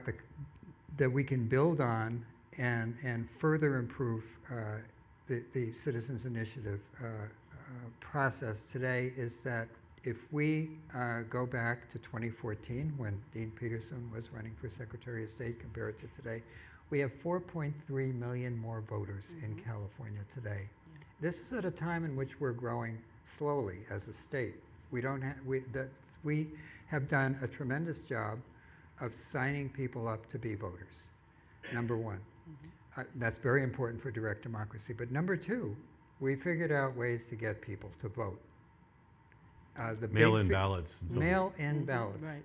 that we can build on and further improve the Citizens Initiative process today is that if we go back to 2014, when Dean Peterson was running for Secretary of State, compared to today, we have 4.3 million more voters in California today. This is at a time in which we're growing slowly as a state. We have done a tremendous job of signing people up to be voters, number one. That's very important for direct democracy. But number two, we figured out ways to get people to vote. Mail-in ballots. Mail-in ballots.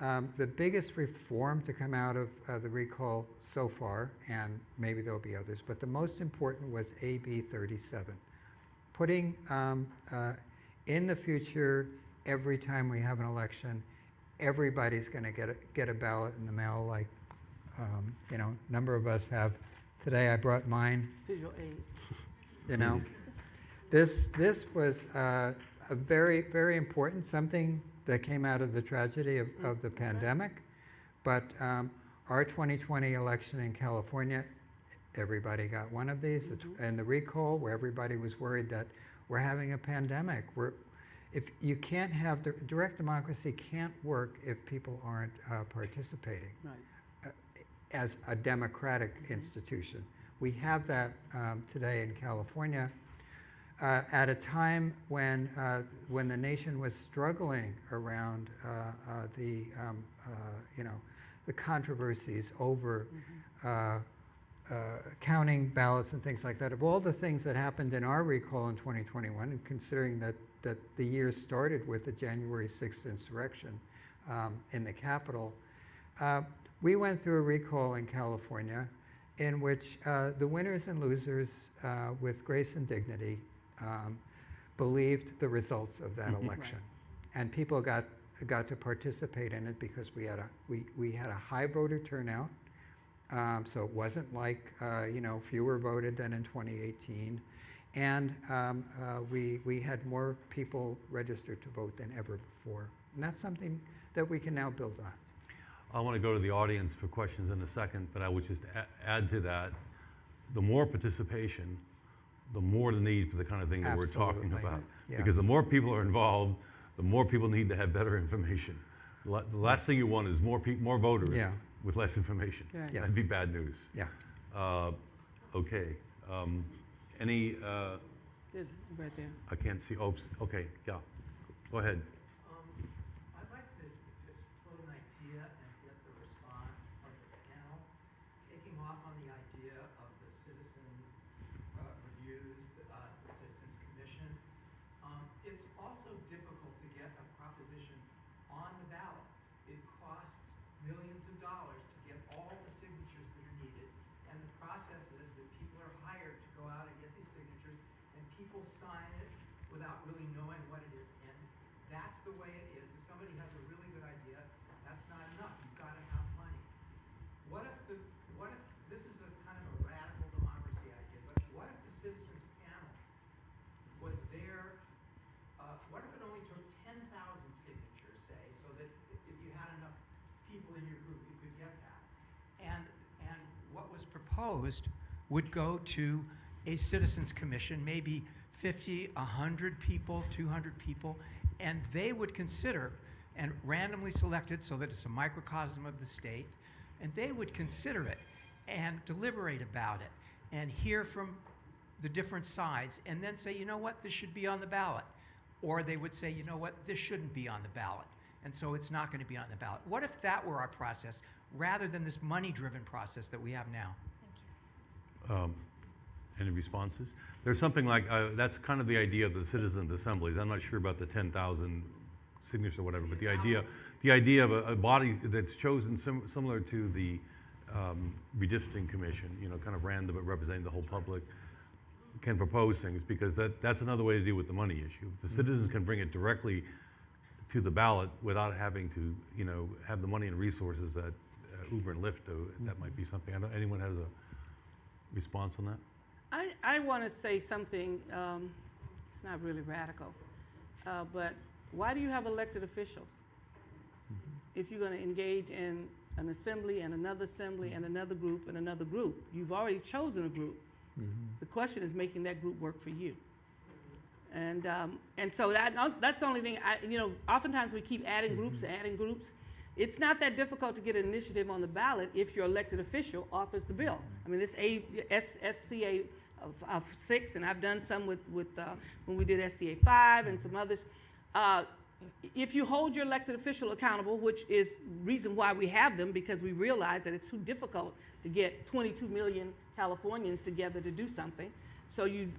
Right. The biggest reform to come out of the recall so far, and maybe there'll be others, but the most important was AB 37. Putting in the future, every time we have an election, everybody's going to get a ballot in the mail, like number of us have. Today I brought mine. Visual aid. This was a very, very important, something that came out of the tragedy of the pandemic. But our 2020 election in California, everybody got one of these. And the recall, where everybody was worried that we're having a pandemic. If you can't have, direct democracy can't work if people aren't participating as a democratic institution. We have that today in California at a time when the nation was struggling around the controversies over counting ballots and things like that. Of all the things that happened in our recall in 2021, and considering that the year started with the January 6th insurrection in the Capitol, we went through a recall in California in which the winners and losers, with grace and dignity, believed the results of that election. And people got to participate in it because we had a high voter turnout. So it wasn't like fewer voted than in 2018, and we had more people registered to vote than ever before. And that's something that we can now build on. I want to go to the audience for questions in a second, but I would just add to that, the more participation, the more the need for the kind of thing that we're talking about. Yes. Because the more people are involved, the more people need to have better information. The last thing you want is more voters with less information. Right. Yes. That'd be bad news. Yeah. Okay. Any, There's right there. I can't see, oops, okay, yeah, go ahead. I'd like to just float an idea and get the response of the panel, taking off on the idea of the citizens' reviews, the citizens' commissions. It's also difficult to get a proposition on the ballot. It costs millions of dollars to get all the signatures that are needed, and the process is that people are hired to go out and get these signatures, and people sign it without really knowing what it is. And that's the way it is. If somebody has a really good idea, that's not enough. You've got to have money. What if this is a kind of a radical democracy idea, but what if the citizens panel was there? What if it only took 10,000 signatures, say, so that if you had enough people in your group, you could get that? And what was proposed would go to a citizens commission, maybe 50, 100 people, 200 people, and they would consider, and randomly selected so that it's a microcosm of the state, and they would consider it and deliberate about it and hear from the different sides and then say, you know what, this should be on the ballot. Or they would say, you know what, this shouldn't be on the ballot, and so it's not going to be on the ballot. What if that were our process rather than this money-driven process that we have now? Thank you. Any responses? There's something like, that's kind of the idea of the citizens' assemblies. I'm not sure about the 10,000 signatures or whatever, but the idea of a body that's chosen similar to the redistricting commission, kind of random but representing the whole public, can propose things, because that's another way to deal with the money issue. The citizens can bring it directly to the ballot without having to, have the money and resources that Uber and Lyft do. That might be something. Anyone has a response on that? I want to say something, it's not really radical, but why do you have elected officials? If you're going to engage in an assembly and another group and another group, you've already chosen a group. The question is making that group work for you. And so that's the only thing, oftentimes we keep adding groups. It's not that difficult to get an initiative on the ballot if your elected official offers the bill. I mean, this SCA of 6, and I've done some with when we did SCA 5 and some others. If you hold your elected official accountable, which is reason why we have them, because we realize that it's too difficult to get 22 million Californians together to do something. So you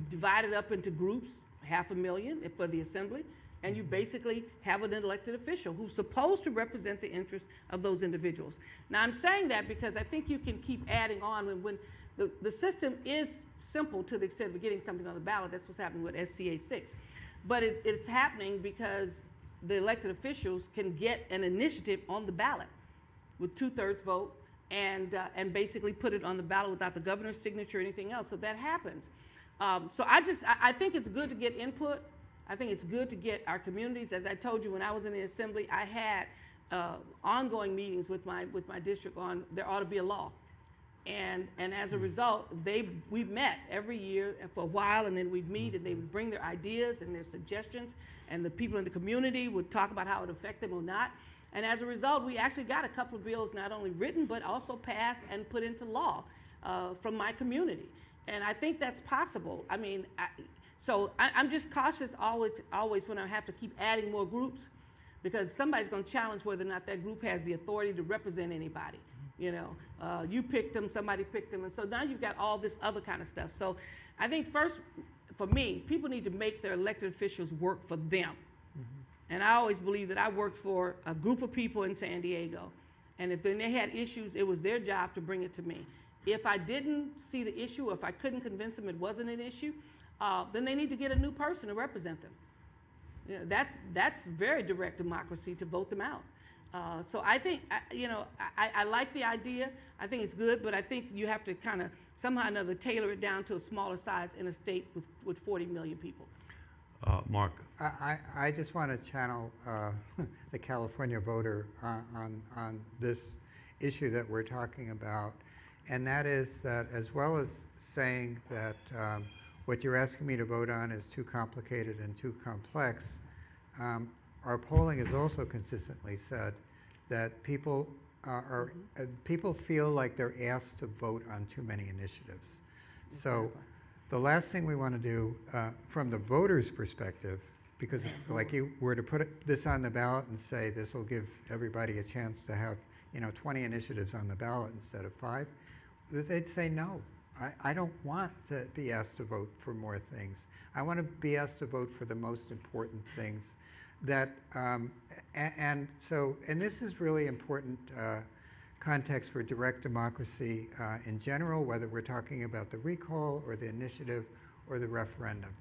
divide it up into groups, 500,000 for the assembly, and you basically have an elected official who's supposed to represent the interests of those individuals. Now, I'm saying that because I think you can keep adding on when the system is simple to the extent of getting something on the ballot. That's what's happening with SCA 6. But it's happening because the elected officials can get an initiative on the ballot with 2/3 vote and basically put it on the ballot without the governor's signature or anything else. So that happens. So I think it's good to get input. I think it's good to get our communities. As I told you, when I was in the assembly, I had ongoing meetings with my district on there ought to be a law. And as a result, we met every year for a while, and then we'd meet and they would bring their ideas and their suggestions, and the people in the community would talk about how it affected them or not. And as a result, we actually got a couple of bills not only written, but also passed and put into law from my community. And I think that's possible. I mean, I'm just cautious always when I have to keep adding more groups, because somebody's going to challenge whether or not that group has the authority to represent anybody. You know, you picked them, somebody picked them, and so now you've got all this other kind of stuff. So I think first, for me, people need to make their elected officials work for them. And I always believe that I worked for a group of people in San Diego, and if then they had issues, it was their job to bring it to me. If I didn't see the issue, or if I couldn't convince them it wasn't an issue, then they need to get a new person to represent them. You know, that's very direct democracy to vote them out. So I think, I like the idea. I think it's good, but I think you have to kind of somehow or another tailor it down to a smaller size in a state with 40 million people. Mark. I just want to channel the California voter on this issue that we're talking about, and that is that, as well as saying that what you're asking me to vote on is too complicated and too complex, our polling has also consistently said that people people feel like they're asked to vote on too many initiatives. So the last thing we want to do from the voters' perspective, because if, like, you were to put this on the ballot and say this will give everybody a chance to have 20 initiatives on the ballot instead of 5, they'd say no. I don't want to be asked to vote for more things. I want to be asked to vote for the most important things. That and this is really important context for direct democracy in general, whether we're talking about the recall or the initiative or the referendum.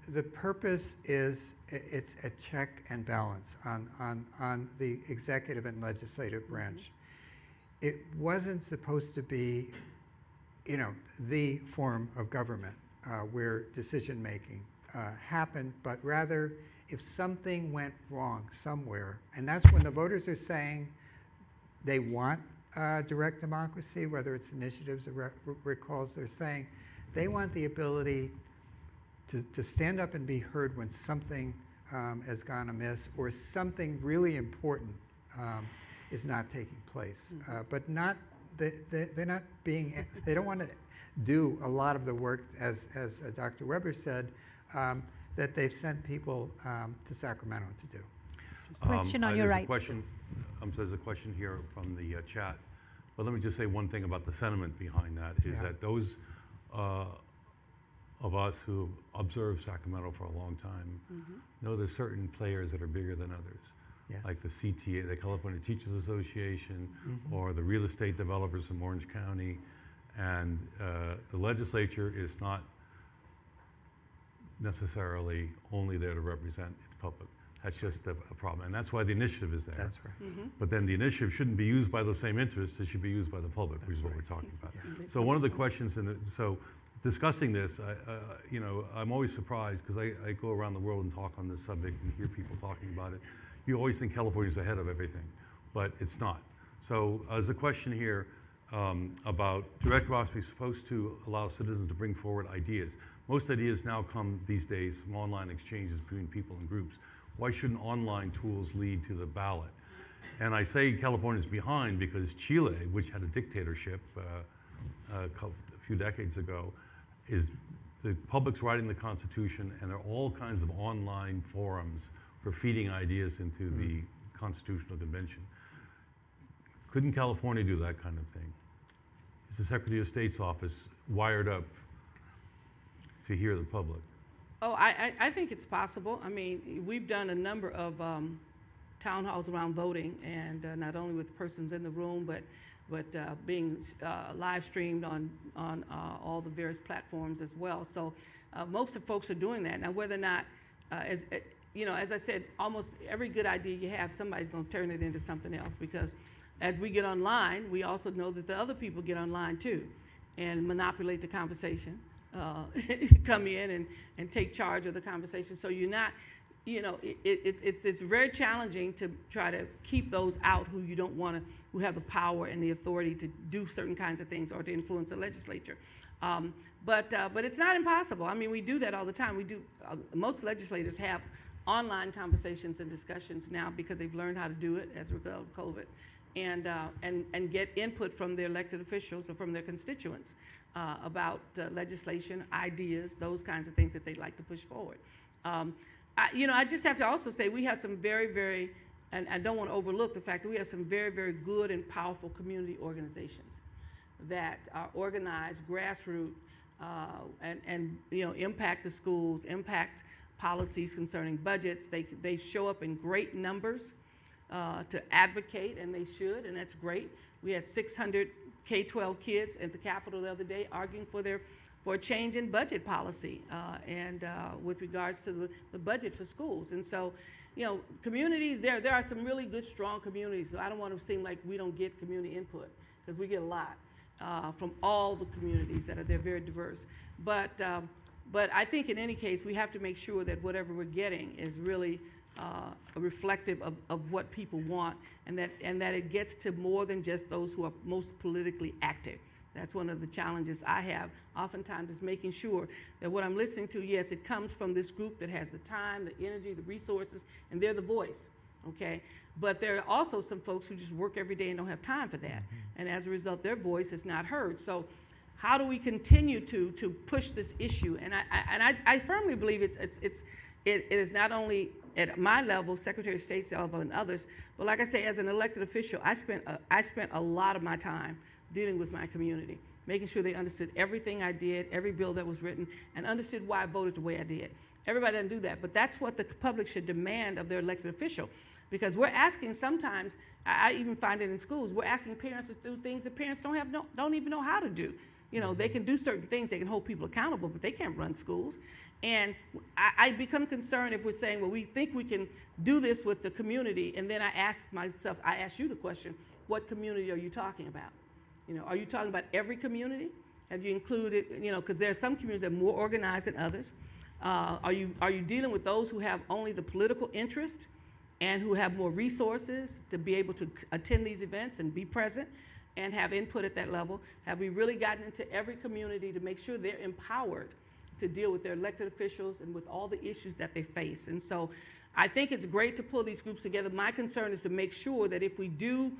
The purpose is it's a check and balance on the executive and legislative branch. It wasn't supposed to be, the form of government where decision making happened, but rather if something went wrong somewhere, and that's when the voters are saying they want direct democracy, whether it's initiatives or recalls, they're saying they want the ability to stand up and be heard when something has gone amiss or something really important is not taking place. But they're not being, they don't want to do a lot of the work, as Dr. Weber said, that they've sent people to Sacramento to do. Question on your right. There's a question here from the chat. But let me just say one thing about the sentiment behind that is that those of us who observed Sacramento for a long time know there's certain players that are bigger than others. Yes. Like the CTA, the California Teachers Association, or the real estate developers from Orange County. And the legislature is not necessarily only there to represent its public. That's just a problem. And that's why the initiative is there. That's right. But then the initiative shouldn't be used by those same interests. It should be used by the public, which is what we're talking about. So one of the questions, so discussing this, I'm always surprised because I go around the world and talk on this subject and hear people talking about it. You always think California's ahead of everything, but it's not. So there's a question here about direct democracy is supposed to allow citizens to bring forward ideas. Most ideas now come these days from online exchanges between people and groups. Why shouldn't online tools lead to the ballot? And I say California's behind because Chile, which had a dictatorship a few decades ago, is the public's writing the Constitution, and there are all kinds of online forums for feeding ideas into the Constitutional Convention. Couldn't California do that kind of thing? Is the Secretary of State's office wired up to hear the public? Oh, I think it's possible. I mean, we've done a number of town halls around voting, and not only with persons in the room, but being live streamed on all the various platforms as well. So most of the folks are doing that. Now, whether or not, as I said, almost every good idea you have, somebody's going to turn it into something else, because as we get online, we also know that the other people get online too. and manipulate the conversation, come in and take charge of the conversation. So you're not, it's very challenging to try to keep those out who you don't want to, who have the power and the authority to do certain kinds of things or to influence the legislature. But it's not impossible. I mean, we do that all the time. We do. Most legislators have online conversations and discussions now because they've learned how to do it as a result of COVID, and get input from their elected officials or from their constituents about legislation, ideas, those kinds of things that they'd like to push forward. I just have to also say we have some very, and I don't want to overlook the fact that we have some very good and powerful community organizations that are organized, grassroots, and impact the schools, impact policies concerning budgets. They show up in great numbers to advocate, and they should, and that's great. We had 600 K-12 kids at the Capitol the other day arguing for a change in budget policy and with regards to the budget for schools. And so, communities, there are some really good, strong communities. So I don't want to seem like we don't get community input, because we get a lot from all the communities that are there, very diverse. But I think in any case, we have to make sure that whatever we're getting is really reflective of what people want, and that it gets to more than just those who are most politically active. That's one of the challenges I have oftentimes, is making sure that what I'm listening to, yes, it comes from this group that has the time, the energy, the resources, and they're the voice, okay? But there are also some folks who just work every day and don't have time for that. And as a result, their voice is not heard. So how do we continue to push this issue? And I firmly believe it is not only at my level, Secretary of State's level, and others, but like I say, as an elected official, I spent a lot of my time dealing with my community, making sure they understood everything I did, every bill that was written, and understood why I voted the way I did. Everybody doesn't do that, but that's what the public should demand of their elected official, because we're asking sometimes, I even find it in schools, we're asking parents to do things that parents don't even know how to do. They can do certain things, they can hold people accountable, but they can't run schools. And I become concerned if we're saying, well, we think we can do this with the community, and then I ask you the question, what community are you talking about? Are you talking about every community? Have you included, because there are some communities that are more organized than others. Are you dealing with those who have only the political interest and who have more resources to be able to attend these events and be present and have input at that level? Have we really gotten into every community to make sure they're empowered to deal with their elected officials and with all the issues that they face? And so I think it's great to pull these groups together. My concern is to make sure that if we do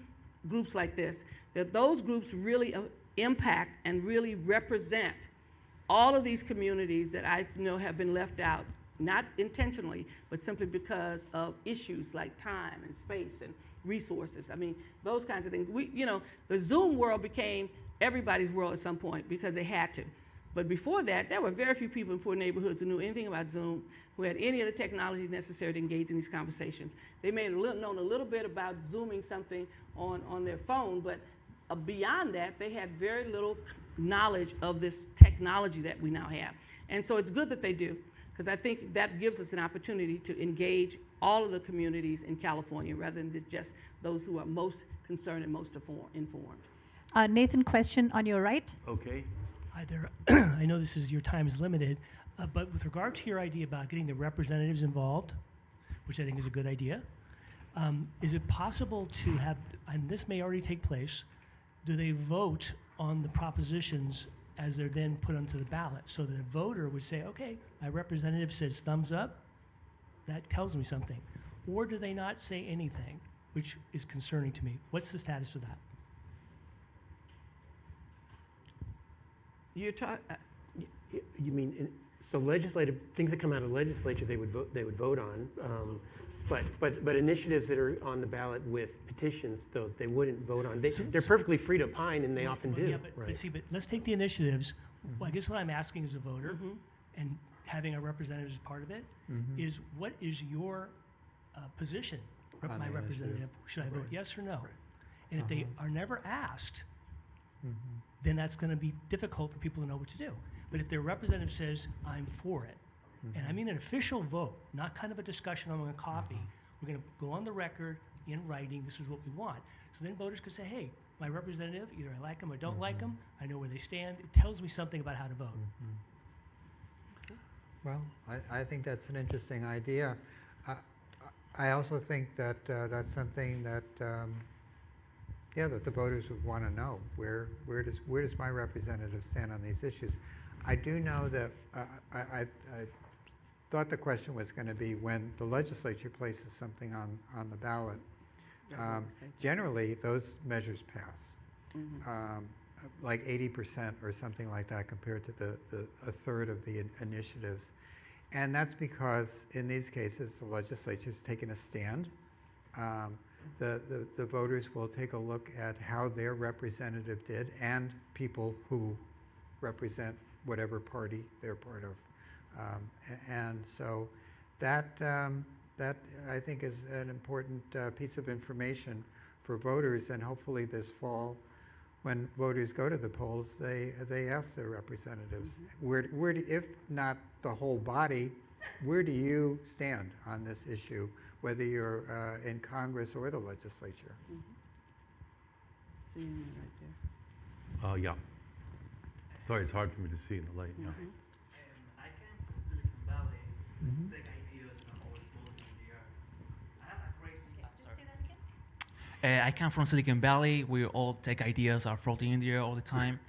groups like this, that those groups really impact and really represent all of these communities that I know have been left out, not intentionally, but simply because of issues like time and space and resources. I mean, those kinds of things. The Zoom world became everybody's world at some point because they had to. But before that, there were very few people in poor neighborhoods who knew anything about Zoom, who had any of the technology necessary to engage in these conversations. They may have known a little bit about Zooming something on their phone, but beyond that, they had very little knowledge of this technology that we now have. And so it's good that they do, because I think that gives us an opportunity to engage all of the communities in California rather than just those who are most concerned and most informed. Nathan, question on your right. Okay. Hi there. I know your time is limited, but with regard to your idea about getting the representatives involved, which I think is a good idea, is it possible to have, and this may already take place, do they vote on the propositions as they're then put onto the ballot, so that a voter would say, okay, my representative says thumbs up, that tells me something? Or do they not say anything, which is concerning to me? What's the status of that? You mean, so legislative, things that come out of the legislature, they would vote on, but initiatives that are on the ballot with petitions, those they wouldn't vote on. They're perfectly free to opine, and they often do. Yeah, but let's take the initiatives. Well, I guess what I'm asking as a voter, and having a representative as part of it, is what is your position, my representative? Should I vote yes or no? And if they are never asked, then that's going to be difficult for people to know what to do. But if their representative says, I'm for it, and I mean an official vote, not kind of a discussion on a coffee, we're going to go on the record in writing, this is what we want. So then voters could say, hey, my representative, either I like them or don't like them, I know where they stand, it tells me something about how to vote. Well, I think that's an interesting idea. I also think that that's something that, that the voters would want to know. Where does my representative stand on these issues? I do know that I thought the question was going to be when the legislature places something on the ballot. Generally, those measures pass, like 80% or something like that compared to a third of the initiatives. And that's because in these cases, the legislature's taken a stand. The voters will take a look at how their representative did and people who represent whatever party they're part of. And so that I think is an important piece of information for voters, and hopefully this fall, when voters go to the polls, they ask their representatives, if not the whole body, where do you stand on this issue, whether you're in Congress or the legislature? See you right there. Yeah. Sorry, it's hard for me to see in the light. Yeah. I came from Silicon Valley, take ideas and always volunteer. I have a crazy. I come from Silicon Valley. We all take ideas, are floating in the air all the time,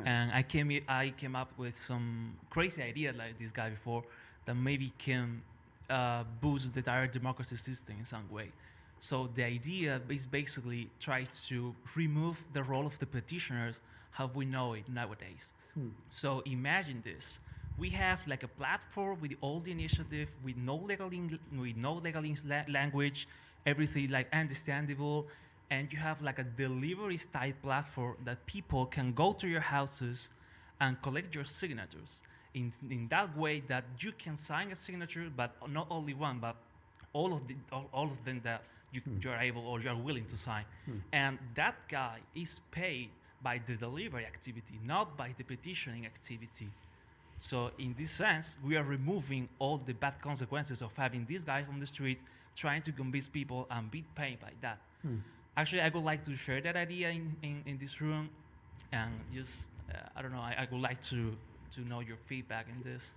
and I came up with some crazy idea like this guy before that maybe can boost the direct democracy system in some way. So the idea is basically try to remove the role of the petitioners how we know it nowadays. So imagine this. We have like a platform with all the initiative, with no legal language, everything like understandable, and you have like a delivery style platform that people can go to your houses and collect your signatures. In that way that you can sign a signature, but not only one, but all of them that you are able or you are willing to sign. And that guy is paid by the delivery activity, not by the petitioning activity. So in this sense, we are removing all the bad consequences of having these guys on the street trying to convince people and be paid by that. Actually, I would like to share that idea in this room, and just, I don't know, I would like to know your feedback in this.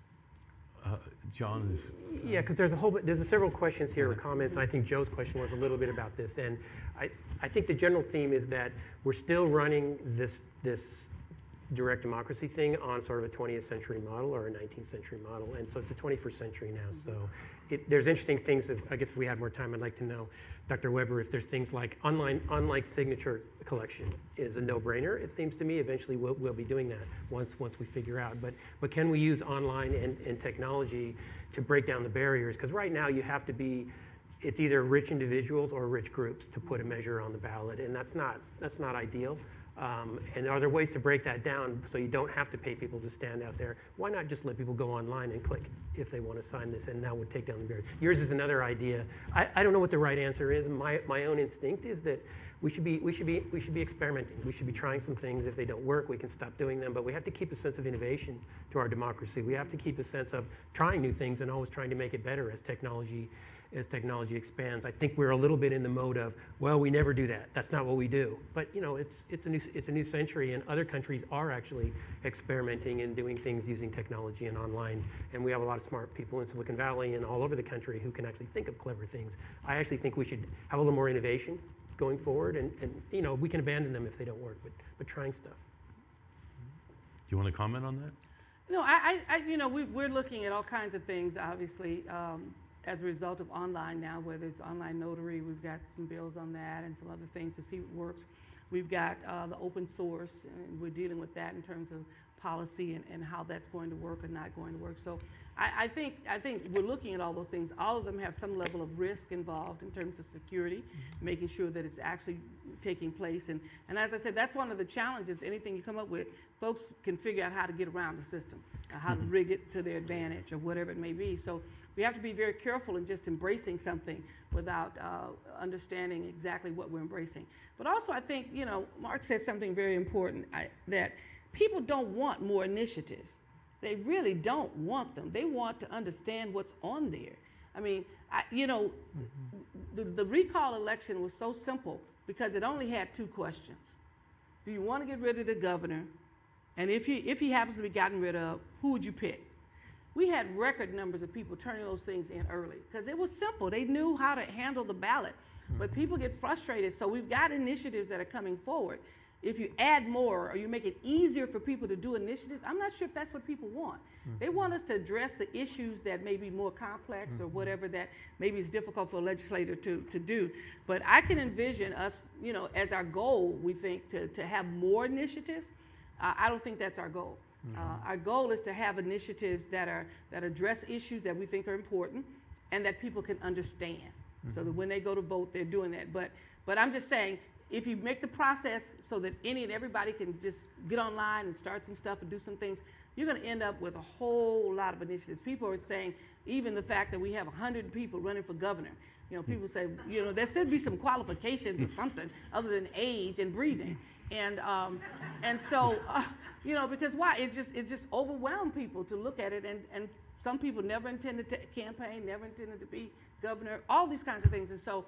John is. Yeah, because there's several questions here or comments, and I think Joe's question was a little bit about this. And I think the general theme is that we're still running this direct democracy thing on sort of a 20th century model or a 19th century model, and so it's the 21st century now. So there's interesting things. I guess if we had more time, I'd like to know, Dr. Weber, if there's things like online signature collection is a no-brainer. It seems to me eventually we'll be doing that once we figure out. But can we use online and technology to break down the barriers? Because right now you have to be. It's either rich individuals or rich groups to put a measure on the ballot, and that's not ideal. And are there ways to break that down so you don't have to pay people to stand out there? Why not just let people go online and click if they want to sign this, and that would take down the barrier? Yours is another idea. I don't know what the right answer is. My own instinct is that we should be experimenting. We should be trying some things. If they don't work, we can stop doing them. But we have to keep a sense of innovation to our democracy. We have to keep a sense of trying new things and always trying to make it better as technology expands. I think we're a little bit in the mode of, well, we never do that. That's not what we do. But you know, it's a new century, and other countries are actually experimenting and doing things using technology and online. And we have a lot of smart people in Silicon Valley and all over the country who can actually think of clever things. I actually think we should have a little more innovation going forward, and you know, we can abandon them if they don't work, but trying stuff. Do you want to comment on that? No, we're looking at all kinds of things, obviously. As a result of online now, whether it's online notary, we've got some bills on that and some other things to see what works. We've got the open source, and we're dealing with that in terms of policy and how that's going to work or not going to work. So I think we're looking at all those things. All of them have some level of risk involved in terms of security, making sure that it's actually taking place. And as I said, that's one of the challenges. Anything you come up with, folks can figure out how to get around the system, how to rig it to their advantage or whatever it may be. So we have to be very careful in just embracing something without understanding exactly what we're embracing. But also, I think, Mark said something very important, that people don't want more initiatives. They really don't want them. They want to understand what's on there. I mean, the recall election was so simple because it only had 2 questions. Do you want to get rid of the governor? And if he happens to be gotten rid of, who would you pick? We had record numbers of people turning those things in early because it was simple. They knew how to handle the ballot. But people get frustrated, so we've got initiatives that are coming forward. If you add more or you make it easier for people to do initiatives, I'm not sure if that's what people want. They want us to address the issues that may be more complex or whatever that maybe is difficult for a legislator to do. But I can envision us, you know, as our goal, we think, to have more initiatives. I don't think that's our goal. Our goal is to have initiatives that address issues that we think are important and that people can understand. So that when they go to vote, they're doing that. But I'm just saying, if you make the process so that any and everybody can just get online and start some stuff and do some things, you're going to end up with a whole lot of initiatives. People are saying, even the fact that we have 100 people running for governor, you know, people say, you know, there should be some qualifications or something other than age and breathing. And so, you know, because why? It just overwhelmed people to look at it. And some people never intended to campaign, never intended to be governor, all these kinds of things. And so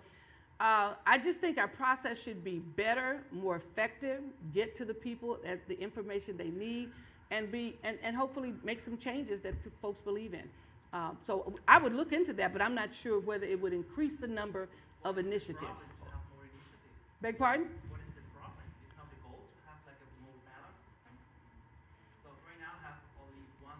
I just think our process should be better, more effective, get to the people at the information they need, and hopefully make some changes that folks believe in. So I would look into that, but I'm not sure whether it would increase the number of initiatives. Beg pardon? What is the problem? It's not the goal to have like a more balanced system. So right now have only 1/3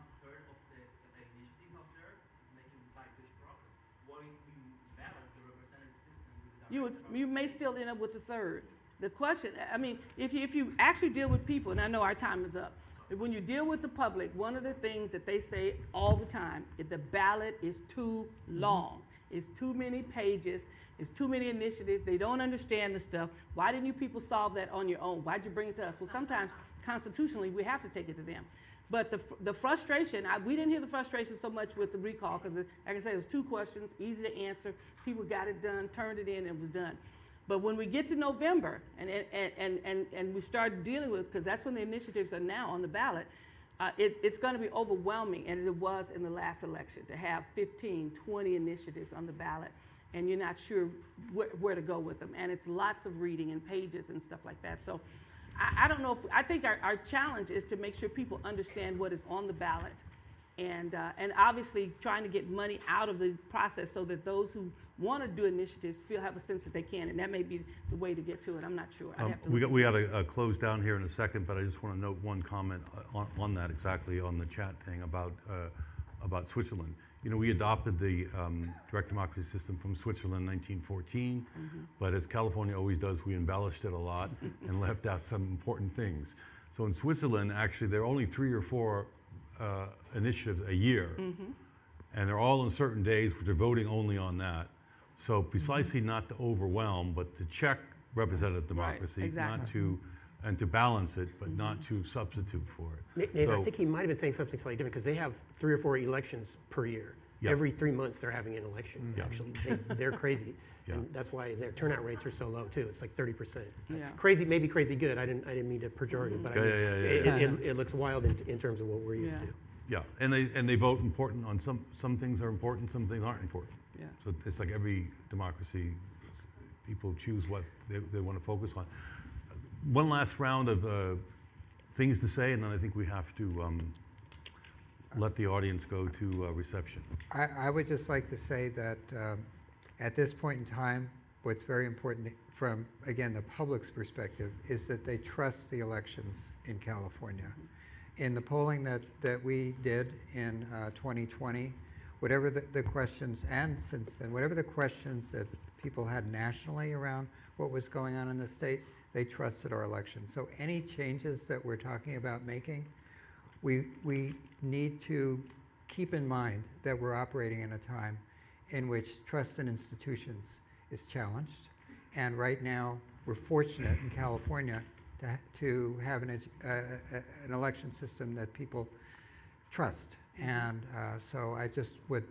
of the initiative out there is making like this progress. What if we balance the representative system with the You may still end up with a third. The question, I mean, if you actually deal with people, and I know our time is up, but when you deal with the public, one of the things that they say all the time is the ballot is too long. It's too many pages. It's too many initiatives. They don't understand the stuff. Why didn't you people solve that on your own? Why'd you bring it to us? Well, sometimes constitutionally we have to take it to them. But the frustration, we didn't hear the frustration so much with the recall because, like I said, it was 2 questions, easy to answer. People got it done, turned it in, and it was done. But when we get to November and we start dealing with, because that's when the initiatives are now on the ballot, it's going to be overwhelming, as it was in the last election, to have 15, 20 initiatives on the ballot, and you're not sure where to go with them. And it's lots of reading and pages and stuff like that. So I don't know I think our challenge is to make sure people understand what is on the ballot, and obviously trying to get money out of the process so that those who want to do initiatives have a sense that they can, and that may be the way to get to it. I'm not sure. I'd have to We got to close down here in a second, but I just want to note one comment on that exactly on the chat thing about Switzerland. You know, we adopted the direct democracy system from Switzerland in 1914, but as California always does, we embellished it a lot and left out some important things. So in Switzerland, actually, there are only 3 or 4 initiatives a year, and they're all on certain days, which are voting only on that. So precisely not to overwhelm, but to check representative democracy, Right, exactly. and to balance it, but not to substitute for it. Nathan, So- I think he might have been saying something slightly different because they have 3 or 4 elections per year. Yeah. Every 3 months they're having an election. Yeah. Actually, they're crazy, Yeah. and that's why their turnout rates are so low too. It's like 30%. Yeah. Crazy, maybe crazy good. I didn't mean to pejorative, but I mean, it looks wild in terms of what we're used Yeah. to. Yeah, and they vote important on some things are important, some things aren't important. Yeah. So it's like every democracy, people choose what they want to focus on. One last round of things to say, and then I think we have to let the audience go to reception. I would just like to say that at this point in time, what's very important from, again, the public's perspective is that they trust the elections in California. In the polling that we did in 2020, whatever the questions, and since then, whatever the questions that people had nationally around what was going on in the state, they trusted our election. So any changes that we're talking about making, we need to keep in mind that we're operating in a time in which trust in institutions is challenged. And right now, we're fortunate in California to have an election system that people trust. And so I just would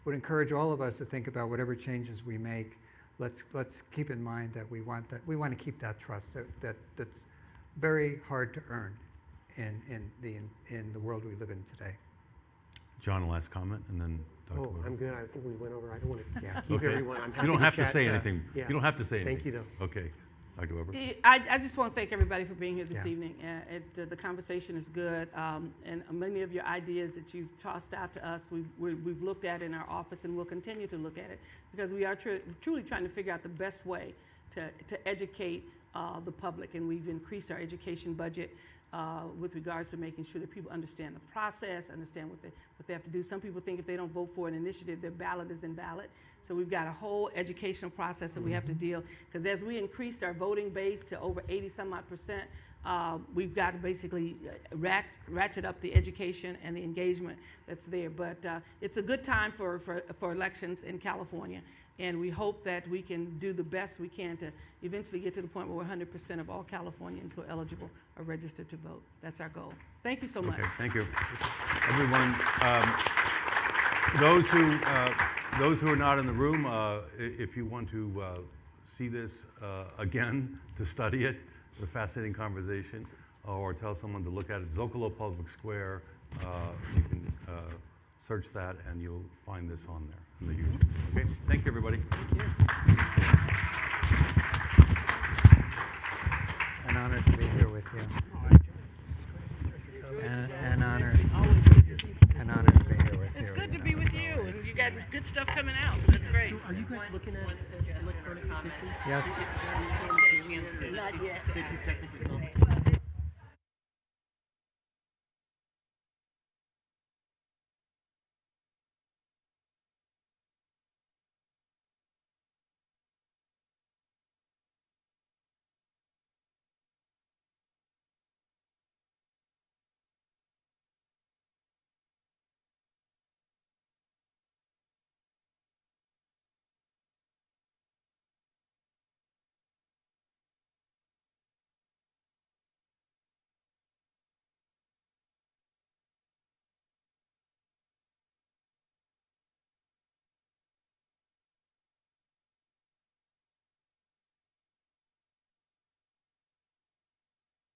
encourage all of us to think about whatever changes we make. Let's keep in mind that we want to keep that trust that's very hard to earn in the world we live in today. John, last comment, and then Dr. Oh, Wood. I'm good. I think we went over. I don't want to Yeah. keep everyone. I'm happy You don't have to chat. say anything. Yeah. You don't have to say anything. Thank you, though. Okay. Dr. Weber? I just want to thank everybody for being here this Yeah. evening. The conversation is good, and many of your ideas that you've tossed out to us, we've looked at in our office, and we'll continue to look at it, because we are truly trying to figure out the best way to educate the public, and we've increased our education budget with regards to making sure that people understand the process, understand what they have to do. Some people think if they don't vote for an initiative, their ballot is invalid. So we've got a whole educational process that we have to deal, because as we increased our voting base to over 80-some-odd%, we've got to basically ratchet up the education and the engagement that's there. But it's a good time for elections in California, and we hope that we can do the best we can to eventually get to the point where 100% of all Californians who are eligible are registered to vote. That's our goal. Thank you so much. Okay, thank you. Everyone, those who are not in the room, if you want to see this again, to study it, a fascinating conversation, or tell someone to look at it, Zócalo Public Square, you can search that and you'll find this on there in the YouTube. Okay, thank you, everybody. Thank you. An honor to be here with you. An honor to be here with you. It's good to be with you, and you got good stuff coming out, so it's great. Are you guys looking at electronic petitions? Yes. Not yet. Technically